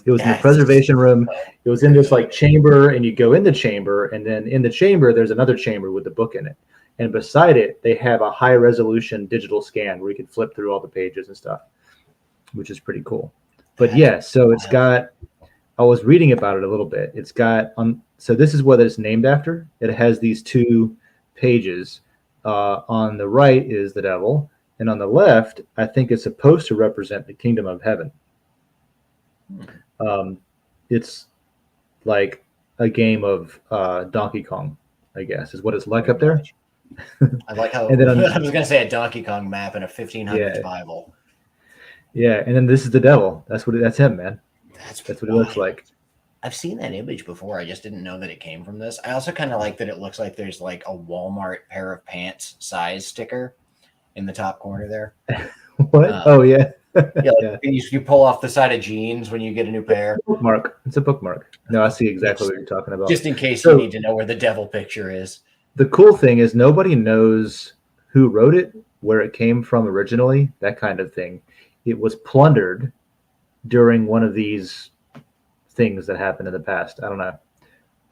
[SPEAKER 1] It was in the
[SPEAKER 2] That's
[SPEAKER 1] preservation room. It was in this like chamber, and you go in the chamber, and then in the chamber there's another chamber with the book in it. And beside it, they have a high resolution digital scan where you can flip through all the pages and stuff, which is pretty cool. But yeah, so it's got, I was reading about it a little bit. It's got so this is what it's named after. It has these two pages. On the right is the devil, and on the left, I think it's supposed to represent the kingdom of heaven. It's like a game of Donkey Kong, I guess, is what it's like up there.
[SPEAKER 2] I like how
[SPEAKER 1] And then
[SPEAKER 2] I was going to say a Donkey Kong map in a 1500s Bible.
[SPEAKER 1] Yeah, and then this is the devil. That's him, man. That's what it looks like.
[SPEAKER 2] I've seen that image before. I just didn't know that it came from this. I also kind of like that it looks like there's like a Walmart pair of pants size sticker in the top corner there.
[SPEAKER 1] What? Oh yeah.
[SPEAKER 2] Yeah, you pull off the side of jeans when you get a new pair.
[SPEAKER 1] It's a bookmark. It's a bookmark. No, I see exactly what you're talking about.
[SPEAKER 2] Just in case you need to know where the devil picture is.
[SPEAKER 1] The cool thing is nobody knows who wrote it, where it came from originally, that kind of thing. It was plundered during one of these things that happened in the past. I don't know.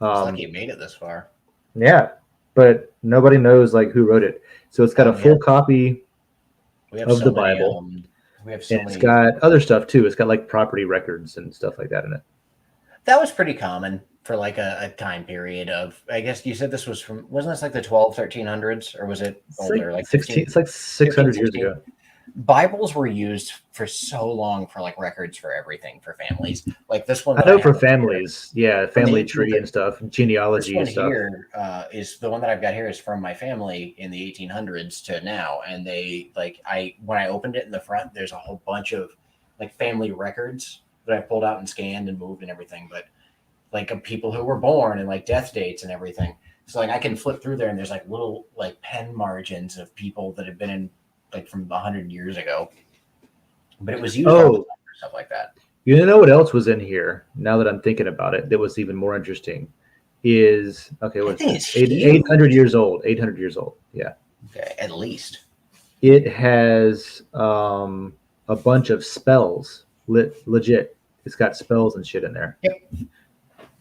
[SPEAKER 2] It's like you made it this far.
[SPEAKER 1] Yeah, but nobody knows like who wrote it. So it's got a full copy of the Bible.
[SPEAKER 2] We have so many.
[SPEAKER 1] It's got other stuff too. It's got like property records and stuff like that in it.
[SPEAKER 2] That was pretty common for like a time period of, I guess you said this was from, wasn't this like the 1300s or was it older? Like
[SPEAKER 1] 16, it's like 600 years ago.
[SPEAKER 2] Bibles were used for so long for like records for everything for families. Like this one,
[SPEAKER 1] I know for families, family tree and stuff, genealogy and stuff.
[SPEAKER 2] Here is the one that I've got here is from my family in the 1800s to now, and they like when I opened it in the front, there's a whole bunch of like family records that I pulled out and scanned and moved and everything, but like of people who were born and like death dates and everything. So like I can flip through there and there's like little like pen margins of people that have been in like from 100 years ago, but it was used all the time for stuff like that.
[SPEAKER 1] You know what else was in here? Now that I'm thinking about it, that was even more interesting. Is what's 800 years old? 800 years old. Yeah.
[SPEAKER 2] Okay, at least.
[SPEAKER 1] It has a bunch of spells. Legit, it's got spells and shit in there.
[SPEAKER 2] Yep.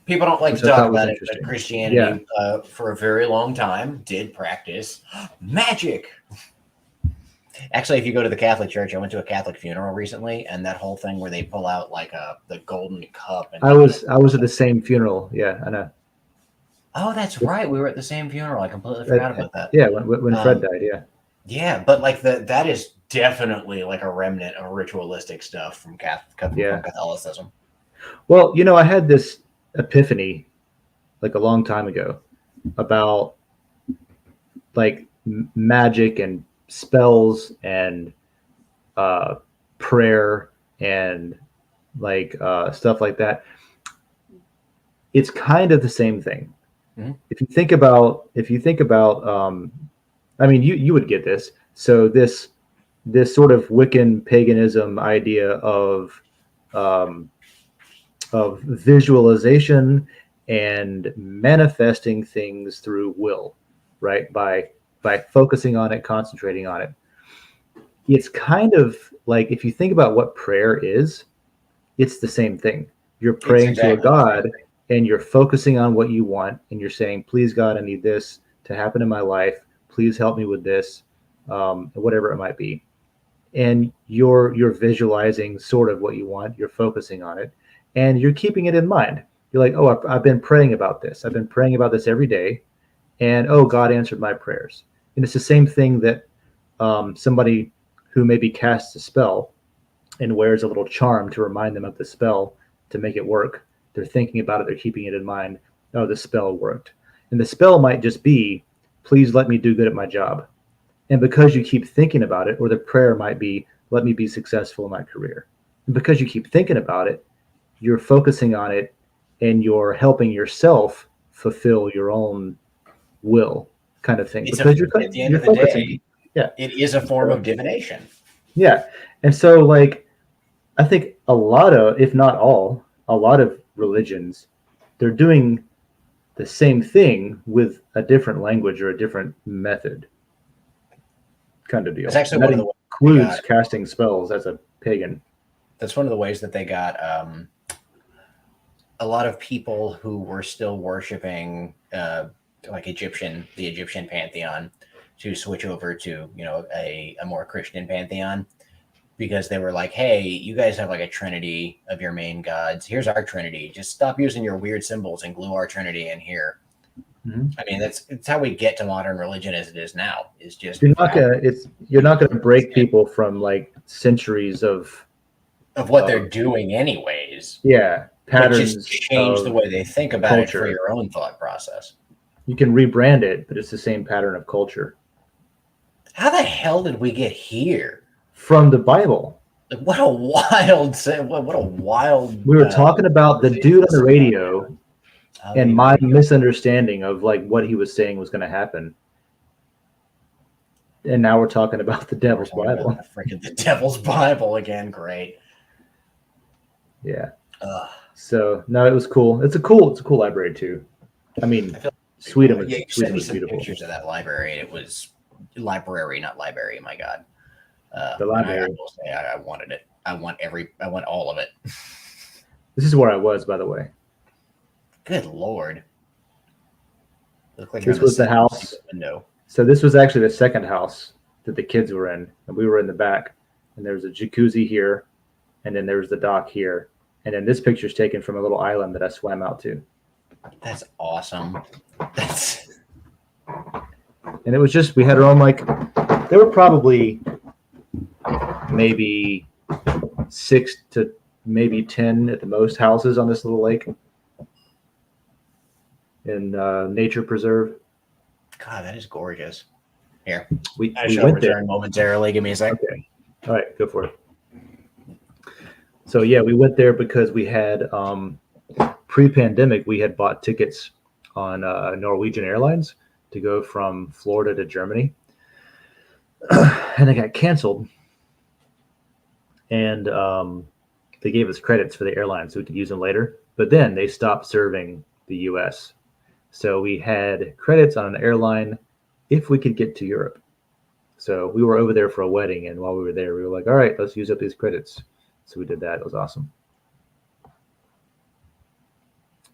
[SPEAKER 2] People don't like to talk about it, but Christianity for a very long time did practice magic. Actually, if you go to the Catholic Church, I went to a Catholic funeral recently, and that whole thing where they pull out like the golden cup. And I
[SPEAKER 1] was at the same funeral. Yeah, I know.
[SPEAKER 2] Oh, that's right. We were at the same funeral. I completely forgot about that.
[SPEAKER 1] Yeah, when Fred died. Yeah.
[SPEAKER 2] Yeah, but like that is definitely like a remnant of ritualistic stuff from Catholicism.
[SPEAKER 1] Well, I had this epiphany like a long time ago about like magic and spells and prayer and like stuff like that. It's kind of the same thing. Mm-hmm. If you think about I mean you would get this. So this sort of Wiccan paganism idea of visualization and manifesting things through will, right? By focusing on it, concentrating on it. It's kind of like, if you think about what prayer is, it's the same thing. You're praying to a God and you're focusing on what you want. And you're saying, please God, I need this to happen in my life. Please help me with this, whatever it might be. And you're visualizing sort of what you want. You're focusing on it and you're keeping it in mind. You're like, oh, I've been praying about this. I've been praying about this every day. And, oh, God answered my prayers. And it's the same thing that somebody who maybe casts a spell and wears a little charm to remind them of the spell to make it work. They're thinking about it. They're keeping it in mind. Oh, the spell worked. And the spell might just be, please let me do good at my job. And because you keep thinking about it, or the prayer might be, let me be successful in my career. And because you keep thinking about it, you're focusing on it and you're helping yourself fulfill your own will, kind of thing. Because
[SPEAKER 2] at the end of the day, it is a form of divination.
[SPEAKER 1] Yeah. And so like, I think a lot of, if not all, a lot of religions, they're doing the same thing with a different language or a different method, kind of deal.
[SPEAKER 2] It's actually
[SPEAKER 1] And that
[SPEAKER 2] one of the ways they
[SPEAKER 1] includes
[SPEAKER 2] got.
[SPEAKER 1] casting spells as a pagan.
[SPEAKER 2] That's one of the ways that they got a lot of people who were still worshiping like the Egyptian pantheon, to switch over to a more Christian pantheon, because they were like, hey, you guys have like a trinity of your main gods. Here's our trinity. Just stop using your weird symbols and glue our trinity in here.
[SPEAKER 1] Mm-hmm.
[SPEAKER 2] I mean, it's how we get to modern religion as it is now. Is just
[SPEAKER 1] You're not gonna break people from like centuries of
[SPEAKER 2] what they're doing anyways.
[SPEAKER 1] Yeah,
[SPEAKER 2] But just
[SPEAKER 1] patterns
[SPEAKER 2] change the
[SPEAKER 1] of
[SPEAKER 2] way they think about it for your own thought process.
[SPEAKER 1] You can rebrand it, but it's the same pattern of culture.
[SPEAKER 2] How the hell did we get here?
[SPEAKER 1] From the Bible.
[SPEAKER 2] Like, what a wild.
[SPEAKER 1] We were talking about the dude on the radio and my misunderstanding of like what he was saying was going to happen. And now we're talking about the Devil's Bible.
[SPEAKER 2] Freaking the Devil's Bible again. Great.
[SPEAKER 1] Yeah. So no, it was cool. It's a cool library too. I mean, Sweden was beautiful.
[SPEAKER 2] Pictures of that library. It was library, not library. My God.
[SPEAKER 1] The library.
[SPEAKER 2] I will say I wanted it. I want all of it.
[SPEAKER 1] This is where I was, by the way.
[SPEAKER 2] Good Lord. Like
[SPEAKER 1] this was the house.
[SPEAKER 2] Window.
[SPEAKER 1] So this was actually the second house that the kids were in, and we were in the back. And there was a jacuzzi here, and then there was the dock here. And then this picture is taken from a little island that I swam out to.
[SPEAKER 2] That's awesome.
[SPEAKER 1] And it was just, we had our own, like, there were probably maybe 6 to maybe 10 at the most houses on this little lake in nature preserve.
[SPEAKER 2] God, that is gorgeous. Here,
[SPEAKER 1] we
[SPEAKER 2] went there momentarily. Give me a second.
[SPEAKER 1] Okay. All right, go for it. So yeah, we went there because we had pre-pandemic, we had bought tickets on Norwegian Airlines to go from Florida to Germany, and they got canceled. And they gave us credits for the airline so we could use them later. But then they stopped serving the U.S. So we had credits on an airline if we could get to Europe. So we were over there for a wedding, and while we were there, we were like, all right, let's use up these credits. So we did that. It was awesome.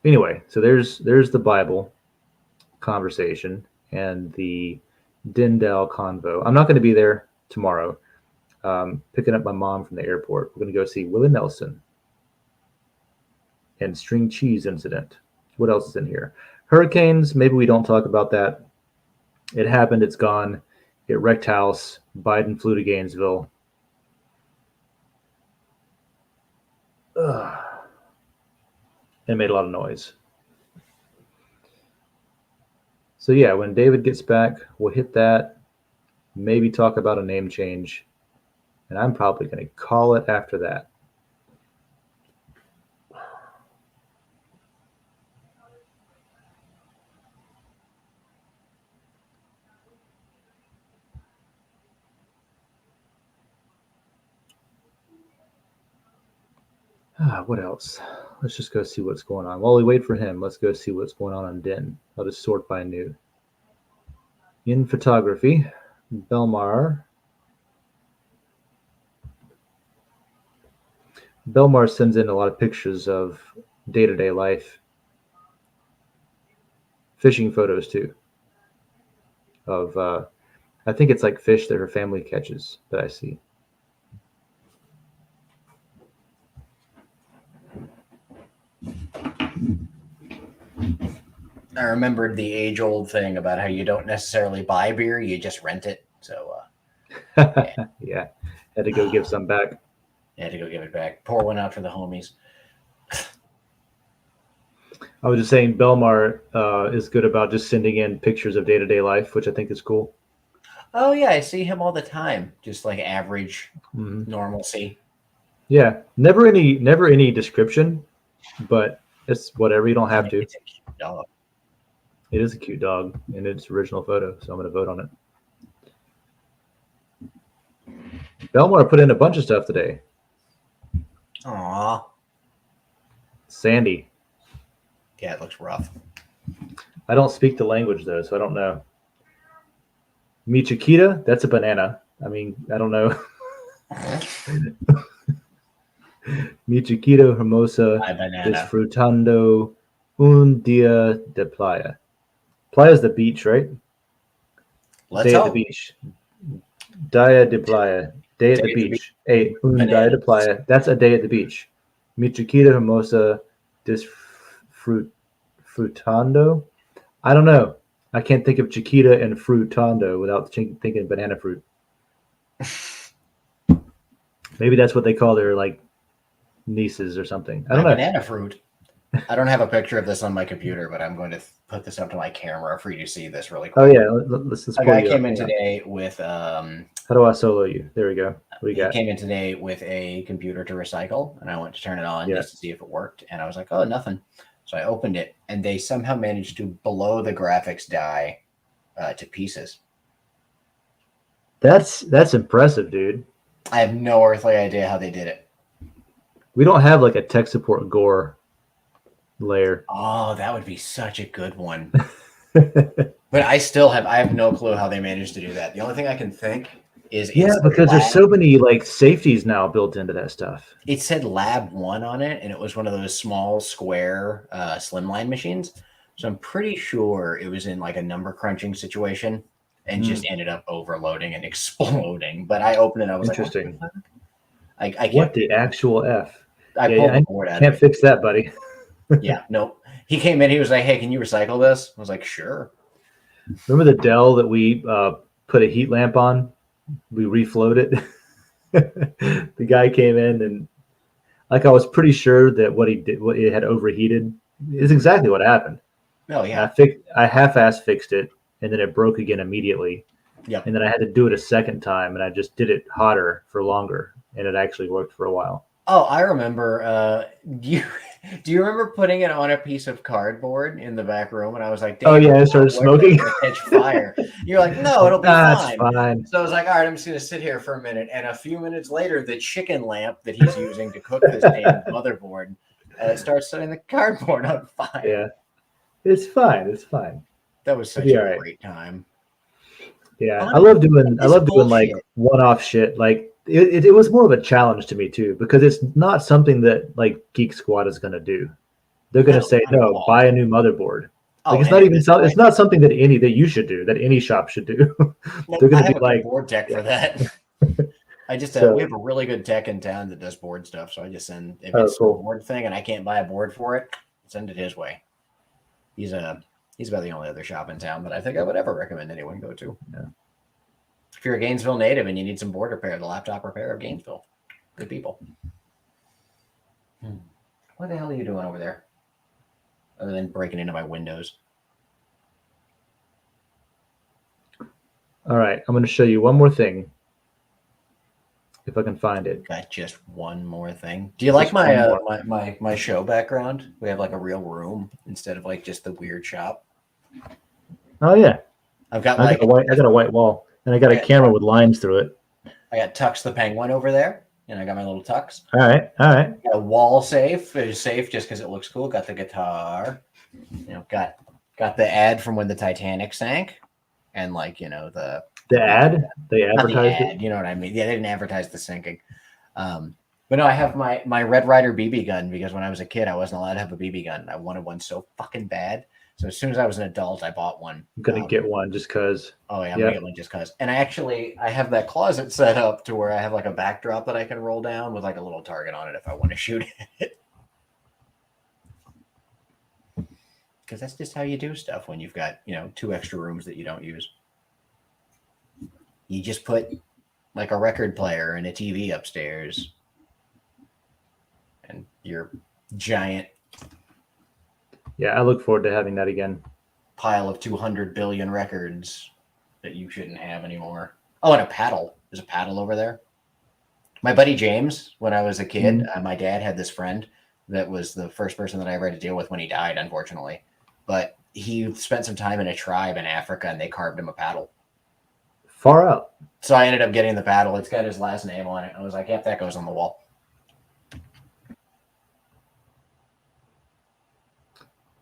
[SPEAKER 1] Anyway, so there's the Bible conversation and the Dindal Convo. I'm not going to be there tomorrow. Picking up my mom from the airport. We're going to go see Willie Nelson and string cheese incident. What else is in here? Hurricanes. Maybe we don't talk about that. It happened. It's gone. It wrecked house. Biden flew to Gainesville. And made a lot of noise. So yeah, when David gets back, we'll hit that. Maybe talk about a name change. And I'm probably going to call it after that. What else? Let's just go see what's going on. While we wait for him, let's go see what's going on Den. I'll just sort by new. In photography, Belmar sends in a lot of pictures of day-to-day life. Fishing photos too. Of I think it's like fish that her family catches that I see.
[SPEAKER 2] I remembered the age-old thing about how you don't necessarily buy beer, you just rent it. So,
[SPEAKER 1] yeah, had to go give some back.
[SPEAKER 2] Had to go give it back. Pour one out for the homies.
[SPEAKER 1] I was just saying, Belmar is good about just sending in pictures of day-to-day life, which I think is cool.
[SPEAKER 2] Oh yeah, I see him all the time. Just like average normalcy.
[SPEAKER 1] Yeah, never any description, but it's whatever. You don't have to.
[SPEAKER 2] It's a cute dog.
[SPEAKER 1] It is a cute dog, and it's original photo, so I'm going to vote on it. Belmar put in a bunch of stuff today.
[SPEAKER 2] Aww.
[SPEAKER 1] Sandy.
[SPEAKER 2] Yeah, it looks rough.
[SPEAKER 1] I don't speak the language though, so I don't know. Mi Chiquita, that's a banana. I mean, I don't know. Mi Chiquito hermosa
[SPEAKER 2] My banana.
[SPEAKER 1] disfrutando un día de playa. Playa is the beach, right?
[SPEAKER 2] Let's
[SPEAKER 1] Day at the
[SPEAKER 2] hope.
[SPEAKER 1] beach. Dia de playa. Day at the beach. Un dia de
[SPEAKER 2] Bananas.
[SPEAKER 1] playa. That's a day at the beach. Mi Chiquita hermosa disfrutando. I don't know. I can't think of Chiquita and frutando without thinking banana fruit. Maybe that's what they call their like nieces or something. I don't know.
[SPEAKER 2] Banana fruit. I don't have a picture of this on my computer, but I'm going to put this up to my camera for you to see this really quick.
[SPEAKER 1] Oh yeah, let's
[SPEAKER 2] A
[SPEAKER 1] pull
[SPEAKER 2] guy
[SPEAKER 1] you
[SPEAKER 2] came
[SPEAKER 1] up.
[SPEAKER 2] in today with
[SPEAKER 1] How do I solo you? There we go. What do you
[SPEAKER 2] he
[SPEAKER 1] got?
[SPEAKER 2] came in today with a computer to recycle, and I went to turn it on
[SPEAKER 1] Yeah.
[SPEAKER 2] just to see if it worked, and I was like, oh, nothing. So I opened it, and they somehow managed to blow the graphics die to pieces.
[SPEAKER 1] That's impressive, dude.
[SPEAKER 2] I have no earthly idea how they did it.
[SPEAKER 1] We don't have like a tech support gore layer.
[SPEAKER 2] Oh, that would be such a good one. But I have no clue how they managed to do that. The only thing I can think is
[SPEAKER 1] Yeah, because there's so many like safeties now built into that stuff.
[SPEAKER 2] it said Lab 1 on it, and it was one of those small square slimline machines. So I'm pretty sure it was in like a number crunching situation and just ended up overloading and exploding. But I opened it, I was
[SPEAKER 1] Interesting.
[SPEAKER 2] like, I
[SPEAKER 1] What the actual F?
[SPEAKER 2] I
[SPEAKER 1] Yeah,
[SPEAKER 2] pulled
[SPEAKER 1] I
[SPEAKER 2] the board out
[SPEAKER 1] can't
[SPEAKER 2] of it.
[SPEAKER 1] fix that, buddy.
[SPEAKER 2] Yeah, nope. He came in, he was like, hey, can you recycle this? I was like, sure.
[SPEAKER 1] Remember the Dell that we put a heat lamp on? We reflowed it. The guy came in and like I was pretty sure that what he did, what it had overheated, is exactly what happened.
[SPEAKER 2] Oh, yeah.
[SPEAKER 1] I half-ass fixed it, and then it broke again immediately.
[SPEAKER 2] Yep.
[SPEAKER 1] And then I had to do it a second time, and I just did it hotter for longer, and it actually worked for a while.
[SPEAKER 2] Oh, I remember. Do you remember putting it on a piece of cardboard in the back room? And I was like,
[SPEAKER 1] oh yeah, I started smoking.
[SPEAKER 2] Catch fire. You're like, no, it'll be
[SPEAKER 1] fine.
[SPEAKER 2] fine. So I was like, all right, I'm just gonna sit here for a minute. And a few minutes later, the chicken lamp that he's using to cook this damn motherboard starts setting the cardboard on fire.
[SPEAKER 1] Yeah, it's fine. It's fine.
[SPEAKER 2] That was such a great time.
[SPEAKER 1] Yeah, I love doing like one-off shit. Like it was more of a challenge to me too, because it's not something that like Geek Squad is going to do. They're going to say, no, buy a new motherboard. Like it's not even it's not something that you should do, that any shop should do. They're going to be like
[SPEAKER 2] board tech for that. I just we have a really good tech in town that does board stuff, so I just send if it's a board thing and I can't buy a board for it, send it his way. He's about the only other shop in town that I think I would ever recommend anyone go to.
[SPEAKER 1] Yeah.
[SPEAKER 2] If you're a Gainesville native and you need some board repair, the laptop repair of Gainesville. Good people. What the hell are you doing over there? Other than breaking into my windows.
[SPEAKER 1] All right, I'm going to show you one more thing. If I can find it.
[SPEAKER 2] Got just one more thing. Do you like my show background? We have like a real room instead of like just the weird shop.
[SPEAKER 1] Oh yeah.
[SPEAKER 2] I got
[SPEAKER 1] a white wall. And I got a camera with lines through it.
[SPEAKER 2] I got Tux the Penguin over there, and I got my little Tux.
[SPEAKER 1] All right.
[SPEAKER 2] Got a wall safe. It is safe just because it looks cool. Got the guitar. Got the ad from when the Titanic sank, and like the
[SPEAKER 1] ad they advertised it.
[SPEAKER 2] You know what I mean? Yeah, they didn't advertise the sinking. But no, I have my Red Ryder BB gun because when I was a kid, I wasn't allowed to have a BB gun. I wanted one so fucking bad. So as soon as I was an adult, I bought one.
[SPEAKER 1] I'm gonna get one just cause.
[SPEAKER 2] Oh yeah, I'm gonna get one just cause. And I have that closet set up to where I have like a backdrop that I can roll down with like a little target on it if I want to shoot it. Because that's just how you do stuff when you've got 2 extra rooms that you don't use. You just put like a record player and a TV upstairs, and your giant.
[SPEAKER 1] Yeah, I look forward to having that again.
[SPEAKER 2] Pile of 200 billion records that you shouldn't have anymore. Oh, and a paddle. There's a paddle over there. My buddy James, when I was a kid, my dad had this friend that was the first person that I ever had to deal with when he died, unfortunately. But he spent some time in a tribe in Africa, and they carved him a paddle.
[SPEAKER 1] Far out.
[SPEAKER 2] So I ended up getting the paddle. It's got his last name on it. I was like, yep, that goes on the wall.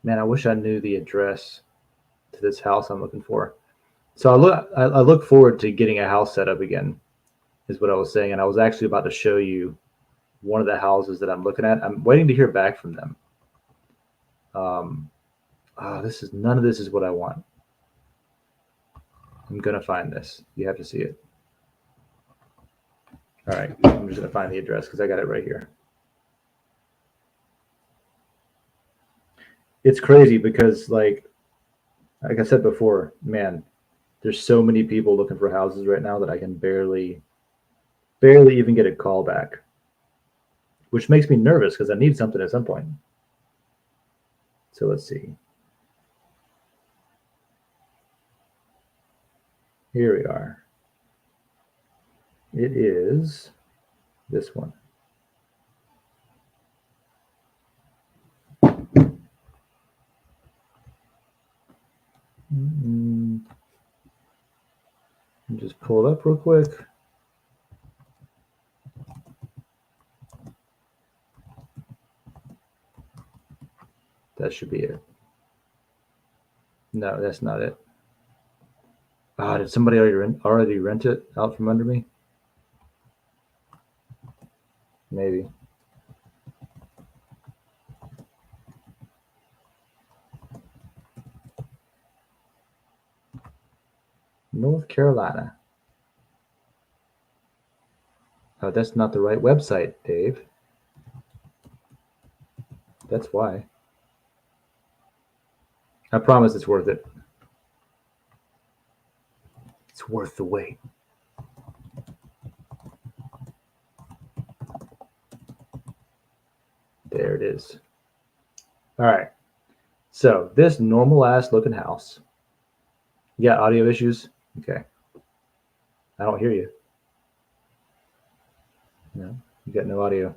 [SPEAKER 1] Man, I wish I knew the address to this house I'm looking for. So I look forward to getting a house set up again, is what I was saying. And I was actually about to show you one of the houses that I'm looking at. I'm waiting to hear back from them. None of this is what I want. I'm gonna find this. You have to see it. All right, I'm just gonna find the address because I got it right here. It's crazy because like I said before, man, there's so many people looking for houses right now that I can barely even get a call back, which makes me nervous because I need something at some point. So let's see. Here we are. It is this one. Just pull it up real quick. That should be it. No, that's not it. Did somebody already rent it out from under me? Maybe. North Carolina. Oh, that's not the right website, Dave. That's why. I promise it's worth it. It's worth the wait. There it is. All right. So this normal ass looking house. You got audio issues? Okay. I don't hear you. No, you got no audio.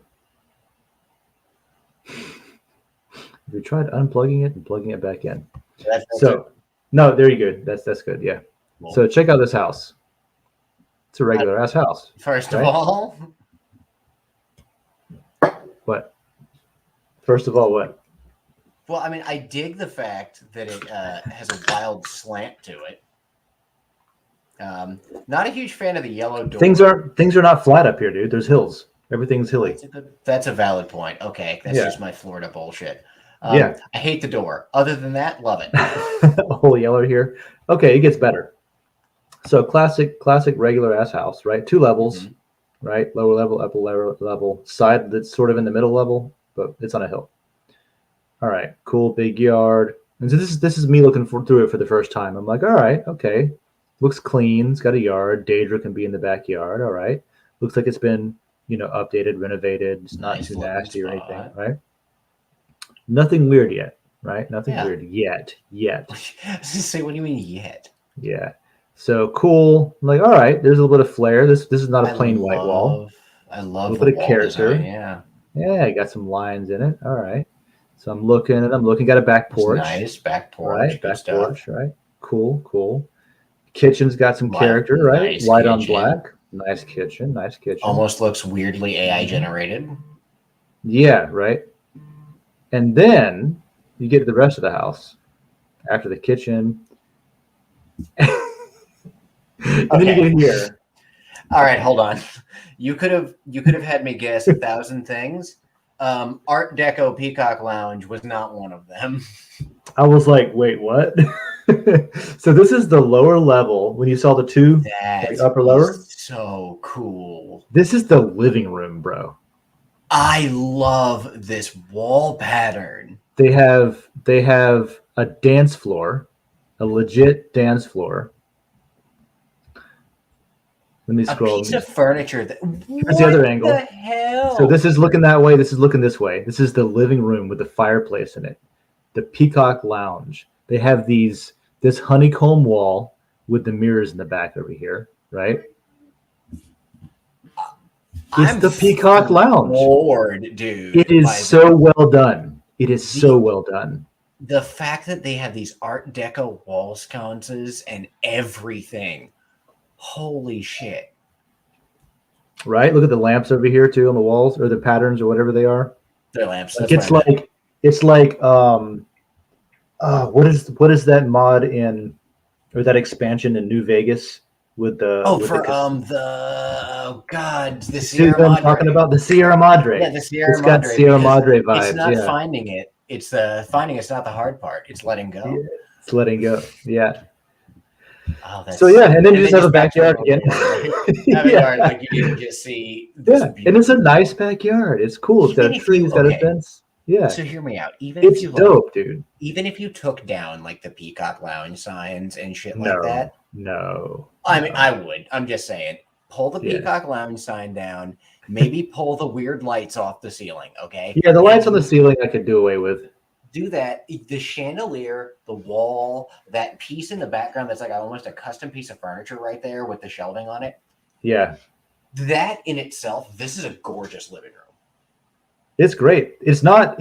[SPEAKER 1] Have you tried unplugging it and plugging it back in? No, there you go. That's good. Yeah. Cool. So check out this house. It's a regular ass house.
[SPEAKER 2] First of all,
[SPEAKER 1] what? First of all, what?
[SPEAKER 2] Well, I mean, I dig the fact that it has a wild slant to it. Not a huge fan of the yellow door.
[SPEAKER 1] Things are not flat up here, dude. There's hills. Everything's hilly.
[SPEAKER 2] That's a valid point. Okay, that's just my Florida bullshit.
[SPEAKER 1] I
[SPEAKER 2] hate the door. Other than that, love it.
[SPEAKER 1] A whole yellow here. Okay, it gets better. So classic regular ass house, right? 2 levels, right? Lower level, upper level, side that's sort of in the middle level, but it's on a hill. All right, cool, big yard. And so this is me looking through it for the first time. I'm like, all right, okay, looks clean. It's got a yard. Daedra can be in the backyard. All right, looks like it's been updated, renovated. It's not too nasty or anything, right? Nothing weird yet, right? Nothing weird yet.
[SPEAKER 2] I was gonna say, what do you mean yet?
[SPEAKER 1] Yeah. So cool. I'm like, all right, there's a little bit of flair. This is not a plain white wall.
[SPEAKER 2] I love
[SPEAKER 1] a little bit of character.
[SPEAKER 2] Design,
[SPEAKER 1] yeah, got some lines in it. All right. So I'm looking. Got a back porch.
[SPEAKER 2] It's nice back porch.
[SPEAKER 1] Right, back porch. Right. Cool. Kitchen's got some character. Right.
[SPEAKER 2] Nice
[SPEAKER 1] White
[SPEAKER 2] kitchen.
[SPEAKER 1] on black. Nice kitchen.
[SPEAKER 2] Almost looks weirdly AI generated.
[SPEAKER 1] Yeah. Right. And then you get to the rest of the house after the kitchen. And then you get here.
[SPEAKER 2] All right, hold on. You could have had me guess 1,000 things. Art Deco Peacock Lounge was not one of them.
[SPEAKER 1] I was like, wait, what? So this is the lower level. When you saw the 2 upper lower,
[SPEAKER 2] so cool.
[SPEAKER 1] This is the living room, bro.
[SPEAKER 2] I love this wall pattern.
[SPEAKER 1] They have a dance floor, a legit dance floor. Let me scroll.
[SPEAKER 2] A piece of furniture.
[SPEAKER 1] That's the other angle.
[SPEAKER 2] What the hell?
[SPEAKER 1] So this is looking that way. This is looking this way. This is the living room with the fireplace in it. The Peacock Lounge. They have this honeycomb wall with the mirrors in the back over here, right? It's the Peacock Lounge.
[SPEAKER 2] Lord, dude.
[SPEAKER 1] It is so well done. It is so well done.
[SPEAKER 2] The fact that they have these Art Deco wall sconces and everything. Holy shit.
[SPEAKER 1] Right? Look at the lamps over here too on the walls, or the patterns or whatever they are.
[SPEAKER 2] They're lamps.
[SPEAKER 1] Like it's like what is that mod in, or that expansion in New Vegas with the
[SPEAKER 2] Oh,
[SPEAKER 1] with
[SPEAKER 2] for
[SPEAKER 1] the
[SPEAKER 2] oh god, the
[SPEAKER 1] see
[SPEAKER 2] Sierra
[SPEAKER 1] what I'm talking
[SPEAKER 2] Madre.
[SPEAKER 1] about? The Sierra Madre.
[SPEAKER 2] Yeah, the Sierra
[SPEAKER 1] It's got
[SPEAKER 2] Madre,
[SPEAKER 1] Sierra
[SPEAKER 2] because
[SPEAKER 1] Madre
[SPEAKER 2] it's
[SPEAKER 1] vibes.
[SPEAKER 2] not
[SPEAKER 1] Yeah.
[SPEAKER 2] finding it. It's the finding it's not the hard part. It's letting
[SPEAKER 1] Yeah.
[SPEAKER 2] go.
[SPEAKER 1] It's letting go. Yeah.
[SPEAKER 2] Oh, that's
[SPEAKER 1] So yeah,
[SPEAKER 2] so
[SPEAKER 1] and
[SPEAKER 2] good.
[SPEAKER 1] then you
[SPEAKER 2] And
[SPEAKER 1] just
[SPEAKER 2] then
[SPEAKER 1] have a
[SPEAKER 2] just back to a
[SPEAKER 1] backyard
[SPEAKER 2] normal
[SPEAKER 1] again.
[SPEAKER 2] yard, right? Have a
[SPEAKER 1] Yeah.
[SPEAKER 2] yard like you can just see this
[SPEAKER 1] Yeah. And it's a
[SPEAKER 2] beautiful.
[SPEAKER 1] nice backyard. It's cool. It's got a
[SPEAKER 2] Even if
[SPEAKER 1] tree,
[SPEAKER 2] you
[SPEAKER 1] it's got a
[SPEAKER 2] okay,
[SPEAKER 1] fence. Yeah.
[SPEAKER 2] so hear me out. Even if
[SPEAKER 1] It's
[SPEAKER 2] you like,
[SPEAKER 1] dope, dude.
[SPEAKER 2] even if you took down like the Peacock Lounge signs and shit like
[SPEAKER 1] No,
[SPEAKER 2] that,
[SPEAKER 1] no,
[SPEAKER 2] I mean,
[SPEAKER 1] no.
[SPEAKER 2] I would. I'm just saying, pull the
[SPEAKER 1] Yeah.
[SPEAKER 2] Peacock Lounge sign down. Maybe pull the weird lights off the ceiling. Okay,
[SPEAKER 1] Yeah, the lights on the
[SPEAKER 2] and
[SPEAKER 1] ceiling I could do away with.
[SPEAKER 2] do that. The chandelier, the wall, that piece in the background that's like almost a custom piece of furniture right there with the shelving on it.
[SPEAKER 1] Yeah.
[SPEAKER 2] That in itself, this is a gorgeous living room.
[SPEAKER 1] It's great. It's not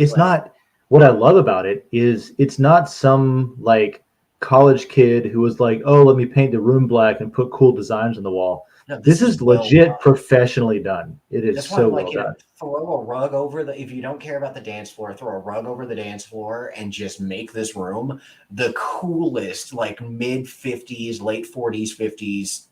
[SPEAKER 1] what I love about it is it's not some like college kid who was like, "Oh, let me paint the room black and put cool designs on the wall."
[SPEAKER 2] No,
[SPEAKER 1] This
[SPEAKER 2] this is
[SPEAKER 1] is
[SPEAKER 2] well
[SPEAKER 1] legit
[SPEAKER 2] done.
[SPEAKER 1] professionally done. It is
[SPEAKER 2] That's why I'm
[SPEAKER 1] so
[SPEAKER 2] like,
[SPEAKER 1] well done.
[SPEAKER 2] throw a rug over the. If you don't care about the dance floor, throw a rug over the dance floor and just make this room the coolest, like mid 50s, late 40s, 50s,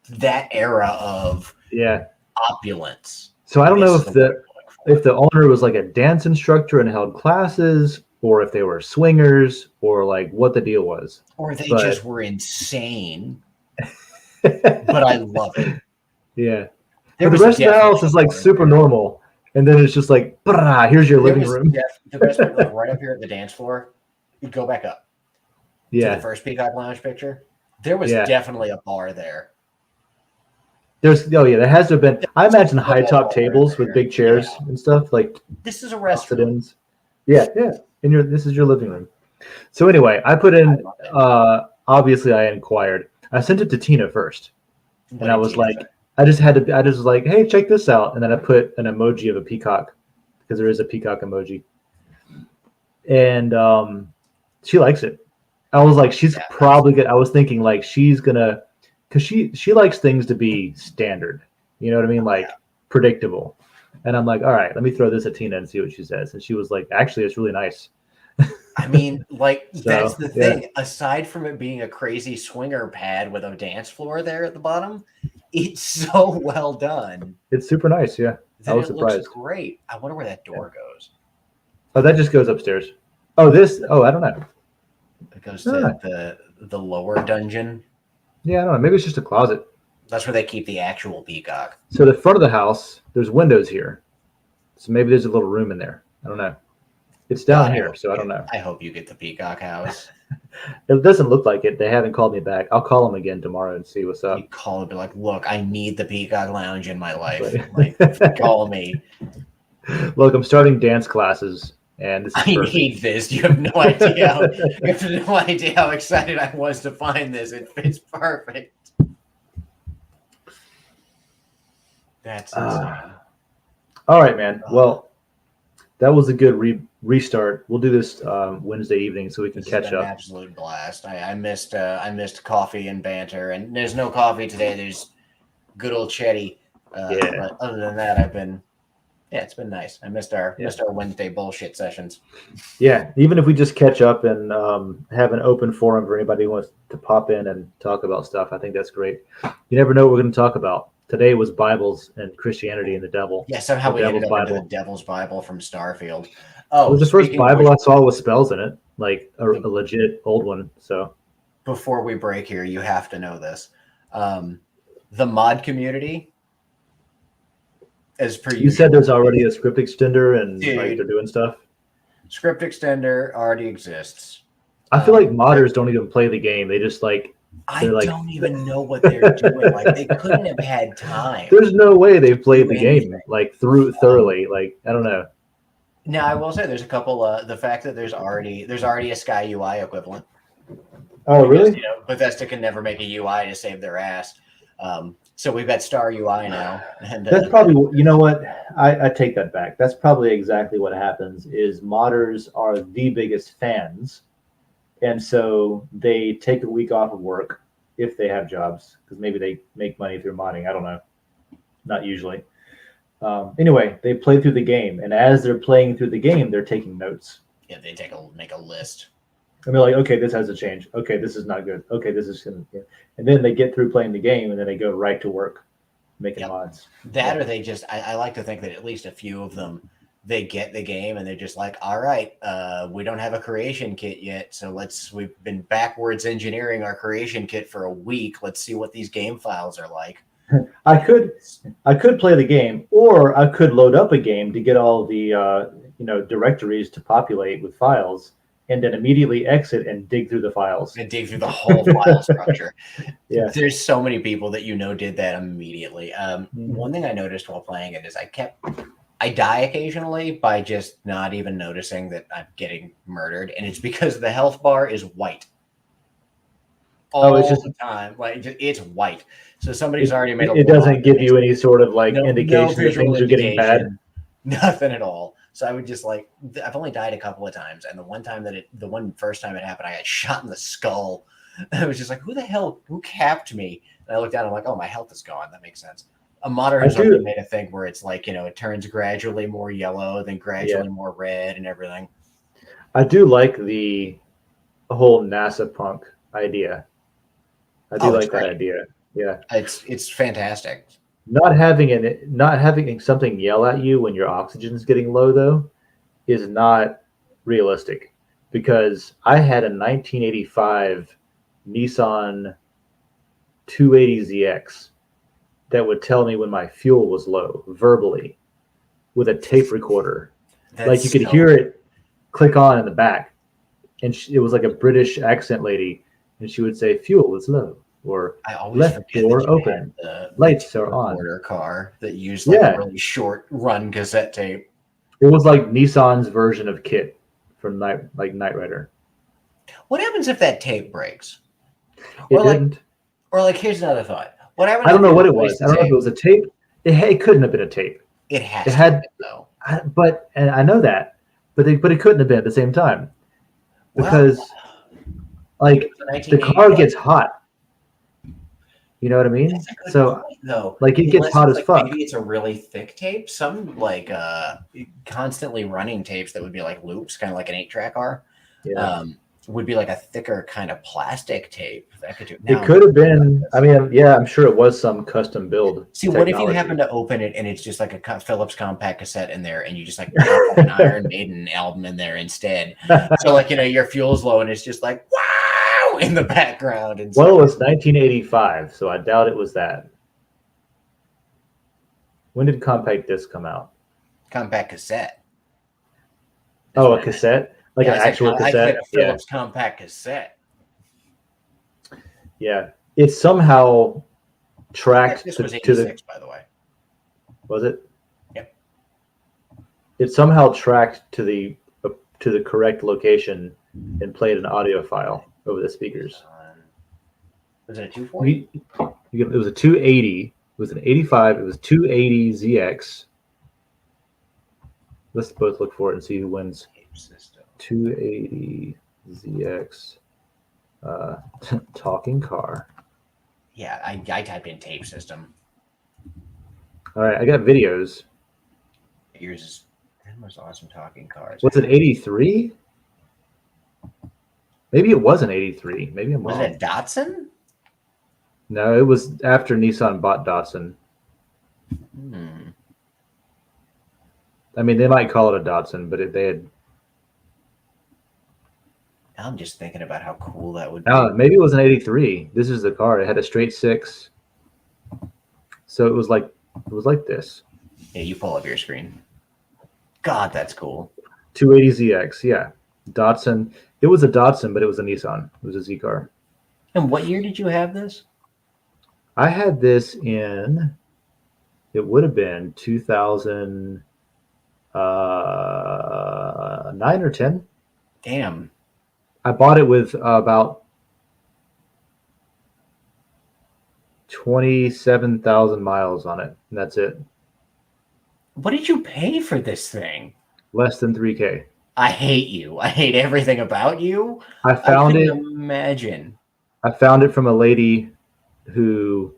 [SPEAKER 2] that era of
[SPEAKER 1] Yeah.
[SPEAKER 2] opulence.
[SPEAKER 1] So I don't know
[SPEAKER 2] This is
[SPEAKER 1] if
[SPEAKER 2] the word I'm going
[SPEAKER 1] the owner was like a dance instructor and held classes, or if they were swingers, or like what the deal was.
[SPEAKER 2] or they
[SPEAKER 1] But
[SPEAKER 2] just were insane. But I love it.
[SPEAKER 1] yeah.
[SPEAKER 2] There
[SPEAKER 1] But the
[SPEAKER 2] was
[SPEAKER 1] rest of the house
[SPEAKER 2] definitely
[SPEAKER 1] is
[SPEAKER 2] a
[SPEAKER 1] like
[SPEAKER 2] bar in
[SPEAKER 1] super
[SPEAKER 2] there.
[SPEAKER 1] normal. And then it's just like, "Brah, here's your
[SPEAKER 2] There
[SPEAKER 1] living
[SPEAKER 2] was
[SPEAKER 1] room."
[SPEAKER 2] the best part, like right up here at the dance floor. You go back up to the
[SPEAKER 1] Yeah.
[SPEAKER 2] first Peacock Lounge picture. There was
[SPEAKER 1] Yeah.
[SPEAKER 2] definitely a bar there.
[SPEAKER 1] There has to have been. I imagine
[SPEAKER 2] A
[SPEAKER 1] high top
[SPEAKER 2] bar
[SPEAKER 1] tables with
[SPEAKER 2] there.
[SPEAKER 1] big
[SPEAKER 2] Yeah.
[SPEAKER 1] chairs and stuff, like
[SPEAKER 2] This is a
[SPEAKER 1] sit
[SPEAKER 2] restaurant.
[SPEAKER 1] ins. Yeah, yeah. And this is your living room. So anyway, I put
[SPEAKER 2] I
[SPEAKER 1] in
[SPEAKER 2] love it.
[SPEAKER 1] obviously I inquired. I sent it to Tina first.
[SPEAKER 2] What
[SPEAKER 1] And I
[SPEAKER 2] did
[SPEAKER 1] was
[SPEAKER 2] Tina
[SPEAKER 1] like,
[SPEAKER 2] say?
[SPEAKER 1] I just was like, hey, check this out. And then I put an emoji of a peacock because there is a peacock emoji. And she likes it. I was like, she's
[SPEAKER 2] Yeah,
[SPEAKER 1] probably good. I was thinking like she's gonna, because she likes things to be standard. You know what I mean? Like predictable. And I'm like, all right, let me throw this at Tina and see what she says. And she was like, actually, it's really nice.
[SPEAKER 2] I mean, like that's
[SPEAKER 1] So
[SPEAKER 2] the
[SPEAKER 1] yeah,
[SPEAKER 2] thing. Aside from it being a crazy swinger pad with a dance floor there at the bottom, it's so well done
[SPEAKER 1] it's super nice. Yeah, I
[SPEAKER 2] that
[SPEAKER 1] was
[SPEAKER 2] it looks
[SPEAKER 1] surprised.
[SPEAKER 2] great. I wonder where that
[SPEAKER 1] Yeah.
[SPEAKER 2] door goes.
[SPEAKER 1] Oh, that just goes upstairs. Oh, this. Oh, I don't know.
[SPEAKER 2] It goes
[SPEAKER 1] I don't
[SPEAKER 2] to
[SPEAKER 1] know.
[SPEAKER 2] the lower dungeon.
[SPEAKER 1] Yeah, I don't know. Maybe it's just a closet.
[SPEAKER 2] That's where they keep the actual peacock.
[SPEAKER 1] So the front of the house, there's windows here. So maybe there's a little room in there. I don't know. It's down
[SPEAKER 2] God,
[SPEAKER 1] here, so I don't know.
[SPEAKER 2] I hope you get the peacock house.
[SPEAKER 1] It doesn't look like it. They haven't called me back. I'll call them again tomorrow and see what's
[SPEAKER 2] You
[SPEAKER 1] up.
[SPEAKER 2] call it, be like, look, I need the peacock lounge in my life.
[SPEAKER 1] But
[SPEAKER 2] Like, call me.
[SPEAKER 1] look, I'm starting dance classes, and this is
[SPEAKER 2] I
[SPEAKER 1] perfect.
[SPEAKER 2] need this. You have no idea. You have no idea how excited I was to find this. It fits perfect. That's insane.
[SPEAKER 1] All right, man. Well, that was a good restart. We'll do this Wednesday evening so we can
[SPEAKER 2] This has
[SPEAKER 1] catch
[SPEAKER 2] been an
[SPEAKER 1] up.
[SPEAKER 2] absolute blast. I missed coffee and banter, and there's no coffee today. There's good old Chetty.
[SPEAKER 1] Yeah.
[SPEAKER 2] But other than that, it's been nice. I missed our Wednesday bullshit sessions.
[SPEAKER 1] Yeah, even if we just catch up and have an open forum for anybody who wants to pop in and talk about stuff, I think that's great. You never know what we're going to talk about. Today was Bibles and Christianity and the devil.
[SPEAKER 2] Yeah, somehow
[SPEAKER 1] The
[SPEAKER 2] we ended
[SPEAKER 1] Devil's
[SPEAKER 2] up into
[SPEAKER 1] Bible.
[SPEAKER 2] the Devil's Bible from Starfield.
[SPEAKER 1] It
[SPEAKER 2] Oh,
[SPEAKER 1] was the first
[SPEAKER 2] speaking of
[SPEAKER 1] Bible
[SPEAKER 2] which,
[SPEAKER 1] I saw with spells in it, like a legit old one. So
[SPEAKER 2] before we break here, you have to know this. The mod community, as per
[SPEAKER 1] you said
[SPEAKER 2] usual,
[SPEAKER 1] there's already a script extender and like
[SPEAKER 2] Dude.
[SPEAKER 1] they're doing stuff.
[SPEAKER 2] script extender already exists.
[SPEAKER 1] I feel like modders don't even play the game. They just like
[SPEAKER 2] I
[SPEAKER 1] they're like,
[SPEAKER 2] don't even know what they're doing. Like they couldn't have had time.
[SPEAKER 1] there's no way they've played the
[SPEAKER 2] do
[SPEAKER 1] game
[SPEAKER 2] anything.
[SPEAKER 1] like through thoroughly. Like I don't know.
[SPEAKER 2] Now I will say there's a couple. The fact that there's already a Sky UI equivalent.
[SPEAKER 1] Oh,
[SPEAKER 2] Because,
[SPEAKER 1] really?
[SPEAKER 2] Bethesda can never make a UI to save their ass. So we've got Star UI now, and
[SPEAKER 1] That's probably, you know what? I take that back. That's probably exactly what happens is modders are the biggest fans. And so they take a week off of work if they have jobs, because maybe they make money through modding. I don't know. Not usually. Anyway, they play through the game. And as they're playing through the game, they're taking notes.
[SPEAKER 2] Yeah, they make a list.
[SPEAKER 1] And they're like, okay, this has to change. Okay, this is not good. Okay, this is gonna. Yeah. And then they get through playing the game, and then they go right to work making mods.
[SPEAKER 2] That or they just I like to think that at least a few of them they get the game and they're just like, all right, we don't have a creation kit yet, so we've been backwards engineering our creation kit for a week. Let's see what these game files are like.
[SPEAKER 1] I could play the game, or I could load up a game to get all the directories to populate with files, and then immediately exit and dig through the files.
[SPEAKER 2] And dig through the whole file structure.
[SPEAKER 1] Yeah.
[SPEAKER 2] There's so many people that did that immediately. One thing I noticed while playing it is I die occasionally by just not even noticing that I'm getting murdered, and it's because the health bar is white. It's just the time, like it's white. So somebody's already made
[SPEAKER 1] it doesn't give you any sort of like indication that things are getting bad.
[SPEAKER 2] Nothing at all. So I would just I've only died a couple of times, and the first time it happened, I got shot in the skull. I was just like, who capped me? And I looked down, I'm like, oh, my health is gone. That makes sense. A modder has already made a thing where it's like, it turns gradually more yellow, then gradually more red and everything.
[SPEAKER 1] I do like the whole NASA punk idea. I do like that idea. Yeah.
[SPEAKER 2] It's fantastic.
[SPEAKER 1] Not having something yell at you when your oxygen's getting low, though, is not realistic, because I had a 1985 Nissan 280ZX that would tell me when my fuel was low verbally with a tape recorder. Like you could hear it click on in the back, and it was like a British accent lady, and she would say fuel is low, or left door open, lights are on.
[SPEAKER 2] Car that used a really short run cassette tape.
[SPEAKER 1] It was like Nissan's version of Kit from Knight Rider.
[SPEAKER 2] What happens if that tape breaks?
[SPEAKER 1] It didn't.
[SPEAKER 2] Or here's another thought. What happens?
[SPEAKER 1] I don't know what it was. I don't know if it was a tape. It couldn't have been a tape.
[SPEAKER 2] It had though.
[SPEAKER 1] And I know that, but it couldn't have been at the same time, because the car gets hot. You know what I mean? So
[SPEAKER 2] point, though.
[SPEAKER 1] It gets hot as fuck.
[SPEAKER 2] Maybe it's a really thick tape. Some constantly running tapes that would be like loops, kind of like an 8-track are.
[SPEAKER 1] Yeah.
[SPEAKER 2] Would be like a thicker kind of plastic tape that could do.
[SPEAKER 1] It could have been. I mean, yeah, I'm sure it was some custom build.
[SPEAKER 2] See, what if you happen to open it and it's just like a Philips compact cassette in there, and you just pop an Iron Maiden album in there instead? So your fuel's low and it's just like wow in the background. And
[SPEAKER 1] well, it was 1985, so I doubt it was that. When did compact disc come out?
[SPEAKER 2] Compact cassette.
[SPEAKER 1] Oh, a cassette. Like an actual cassette?
[SPEAKER 2] I get a Philips compact cassette.
[SPEAKER 1] Yeah. It somehow tracked
[SPEAKER 2] this was 86, by the way.
[SPEAKER 1] Was it?
[SPEAKER 2] Yep.
[SPEAKER 1] It somehow tracked to the correct location and played an audio file over the speakers.
[SPEAKER 2] Was it a 240?
[SPEAKER 1] It was a 280. It was an 85. It was 280 ZX. Let's both look for it and see who wins. 280 ZX talking car.
[SPEAKER 2] Yeah, I typed in tape system.
[SPEAKER 1] All right, I got videos.
[SPEAKER 2] Yours is most awesome talking cars.
[SPEAKER 1] What's it, 83? Maybe it was an 83. Maybe I'm wrong.
[SPEAKER 2] Was it a Datsun?
[SPEAKER 1] No, it was after Nissan bought Datsun. I mean, they might call it a Datsun, but they had.
[SPEAKER 2] I'm just thinking about how cool that would be.
[SPEAKER 1] Maybe it was an 83. This is the car. It had a straight 6. So it was like this.
[SPEAKER 2] Yeah, you pull up your screen. God, that's cool.
[SPEAKER 1] 280ZX, yeah. Datsun. It was a Datsun, but it was a Nissan. It was a Z car.
[SPEAKER 2] And what year did you have this?
[SPEAKER 1] I had this in, it would have been 2009 or 10.
[SPEAKER 2] Damn.
[SPEAKER 1] I bought it with about 27,000 miles on it, and that's it.
[SPEAKER 2] What did you pay for this thing?
[SPEAKER 1] Less than $3,000.
[SPEAKER 2] I hate you. I hate everything about you.
[SPEAKER 1] I found it.
[SPEAKER 2] Imagine.
[SPEAKER 1] I found it from a lady who,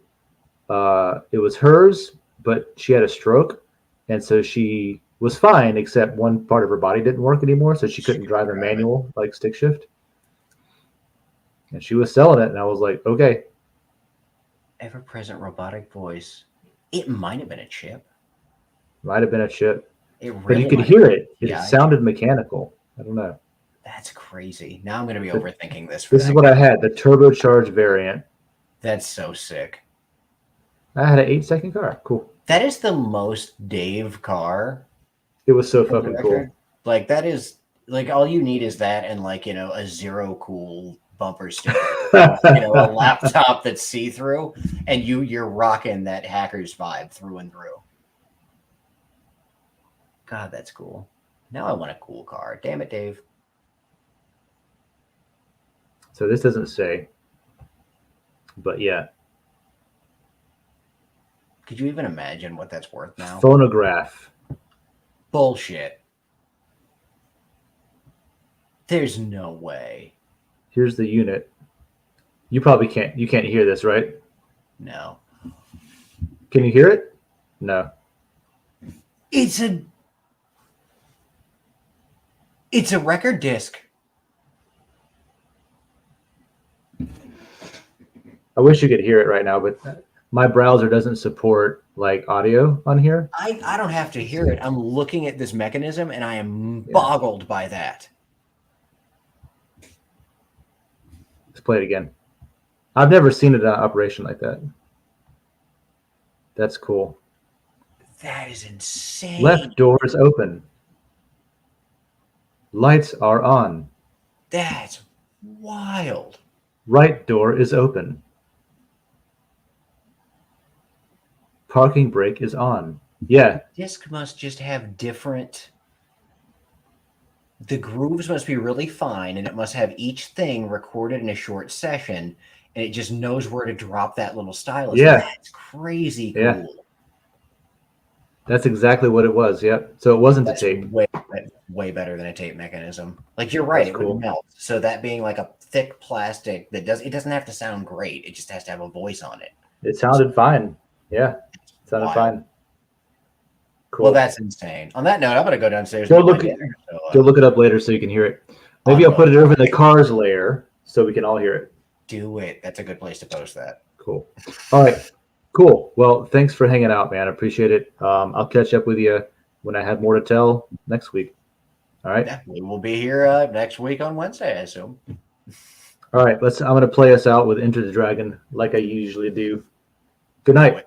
[SPEAKER 1] it was hers, but she had a stroke, and so she was fine, except one part of her body didn't work anymore, so she couldn't drive a manual like stick shift. And she was selling it, and I was like, okay.
[SPEAKER 2] Ever-present robotic voice. It might have been a chip.
[SPEAKER 1] Might have been a chip.
[SPEAKER 2] It really
[SPEAKER 1] but you could
[SPEAKER 2] might
[SPEAKER 1] hear
[SPEAKER 2] have
[SPEAKER 1] it. It sounded mechanical. I don't know.
[SPEAKER 2] That's crazy. Now I'm going to be overthinking this.
[SPEAKER 1] This is what I had, the turbocharged variant.
[SPEAKER 2] That's so sick.
[SPEAKER 1] I had an 8-second car. Cool.
[SPEAKER 2] That is the most Dave car.
[SPEAKER 1] It was so fucking cool.
[SPEAKER 2] Like, that is, like, all you need is that and, like, you know, a zero cool bumper sticker. You know, a laptop that's see-through, and you're rocking that hacker's vibe through and through. God, that's cool. Now I want a cool car. Damn it, Dave.
[SPEAKER 1] So this doesn't say, but yeah.
[SPEAKER 2] Could you even imagine what that's worth now?
[SPEAKER 1] Phonograph.
[SPEAKER 2] Bullshit. There's no way.
[SPEAKER 1] Here's the unit. You probably can't. You can't hear this, right?
[SPEAKER 2] No.
[SPEAKER 1] Can you hear it? No.
[SPEAKER 2] It's a record disc.
[SPEAKER 1] I wish you could hear it right now, but my browser doesn't support like audio on here.
[SPEAKER 2] I don't have to hear it. I'm looking at this mechanism and I am boggled by that.
[SPEAKER 1] Let's play it again. I've never seen it in operation like that. That's cool.
[SPEAKER 2] That is insane.
[SPEAKER 1] Left door is open. Lights are on.
[SPEAKER 2] That's wild.
[SPEAKER 1] Right door is open. Parking brake is on. Yeah.
[SPEAKER 2] Disc must just have different... The grooves must be really fine, and it must have each thing recorded in a short session, and it just knows where to drop that little stylus.
[SPEAKER 1] Yeah.
[SPEAKER 2] That's crazy cool.
[SPEAKER 1] Yeah. That's exactly what it was. Yep. So it wasn't a tape.
[SPEAKER 2] Way better than a tape mechanism. Like, you're right. It would melt. So that being like a thick plastic that doesn't have to sound great. It just has to have a voice on it.
[SPEAKER 1] It sounded fine. Yeah. It sounded fine. Cool.
[SPEAKER 2] Well, that's insane. On that note, I'm going to go downstairs.
[SPEAKER 1] Go look it up later so you can hear it. Maybe I'll put it over in the cars layer so we can all hear it.
[SPEAKER 2] Do it. That's a good place to post that.
[SPEAKER 1] Cool. All right. Cool. Well, thanks for hanging out, man. I appreciate it. I'll catch up with you when I have more to tell next week. All right.
[SPEAKER 2] Yeah, we will be here next week on Wednesday, I assume.
[SPEAKER 1] All right. I'm going to play us out with Enter the Dragon like I usually do. Good night.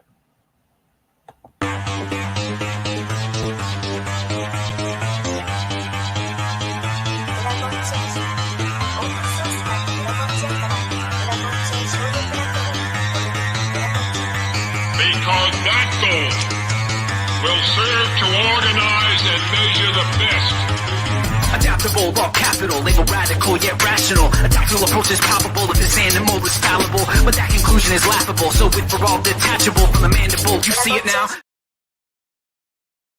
[SPEAKER 3] Because that goal will serve to organize and measure the best.
[SPEAKER 4] Adaptable, all capital, label radical yet rational. A tactical approach is palpable if this animal is fallible, but that conclusion is laughable. So with for all detachable from the mandible, you see it now.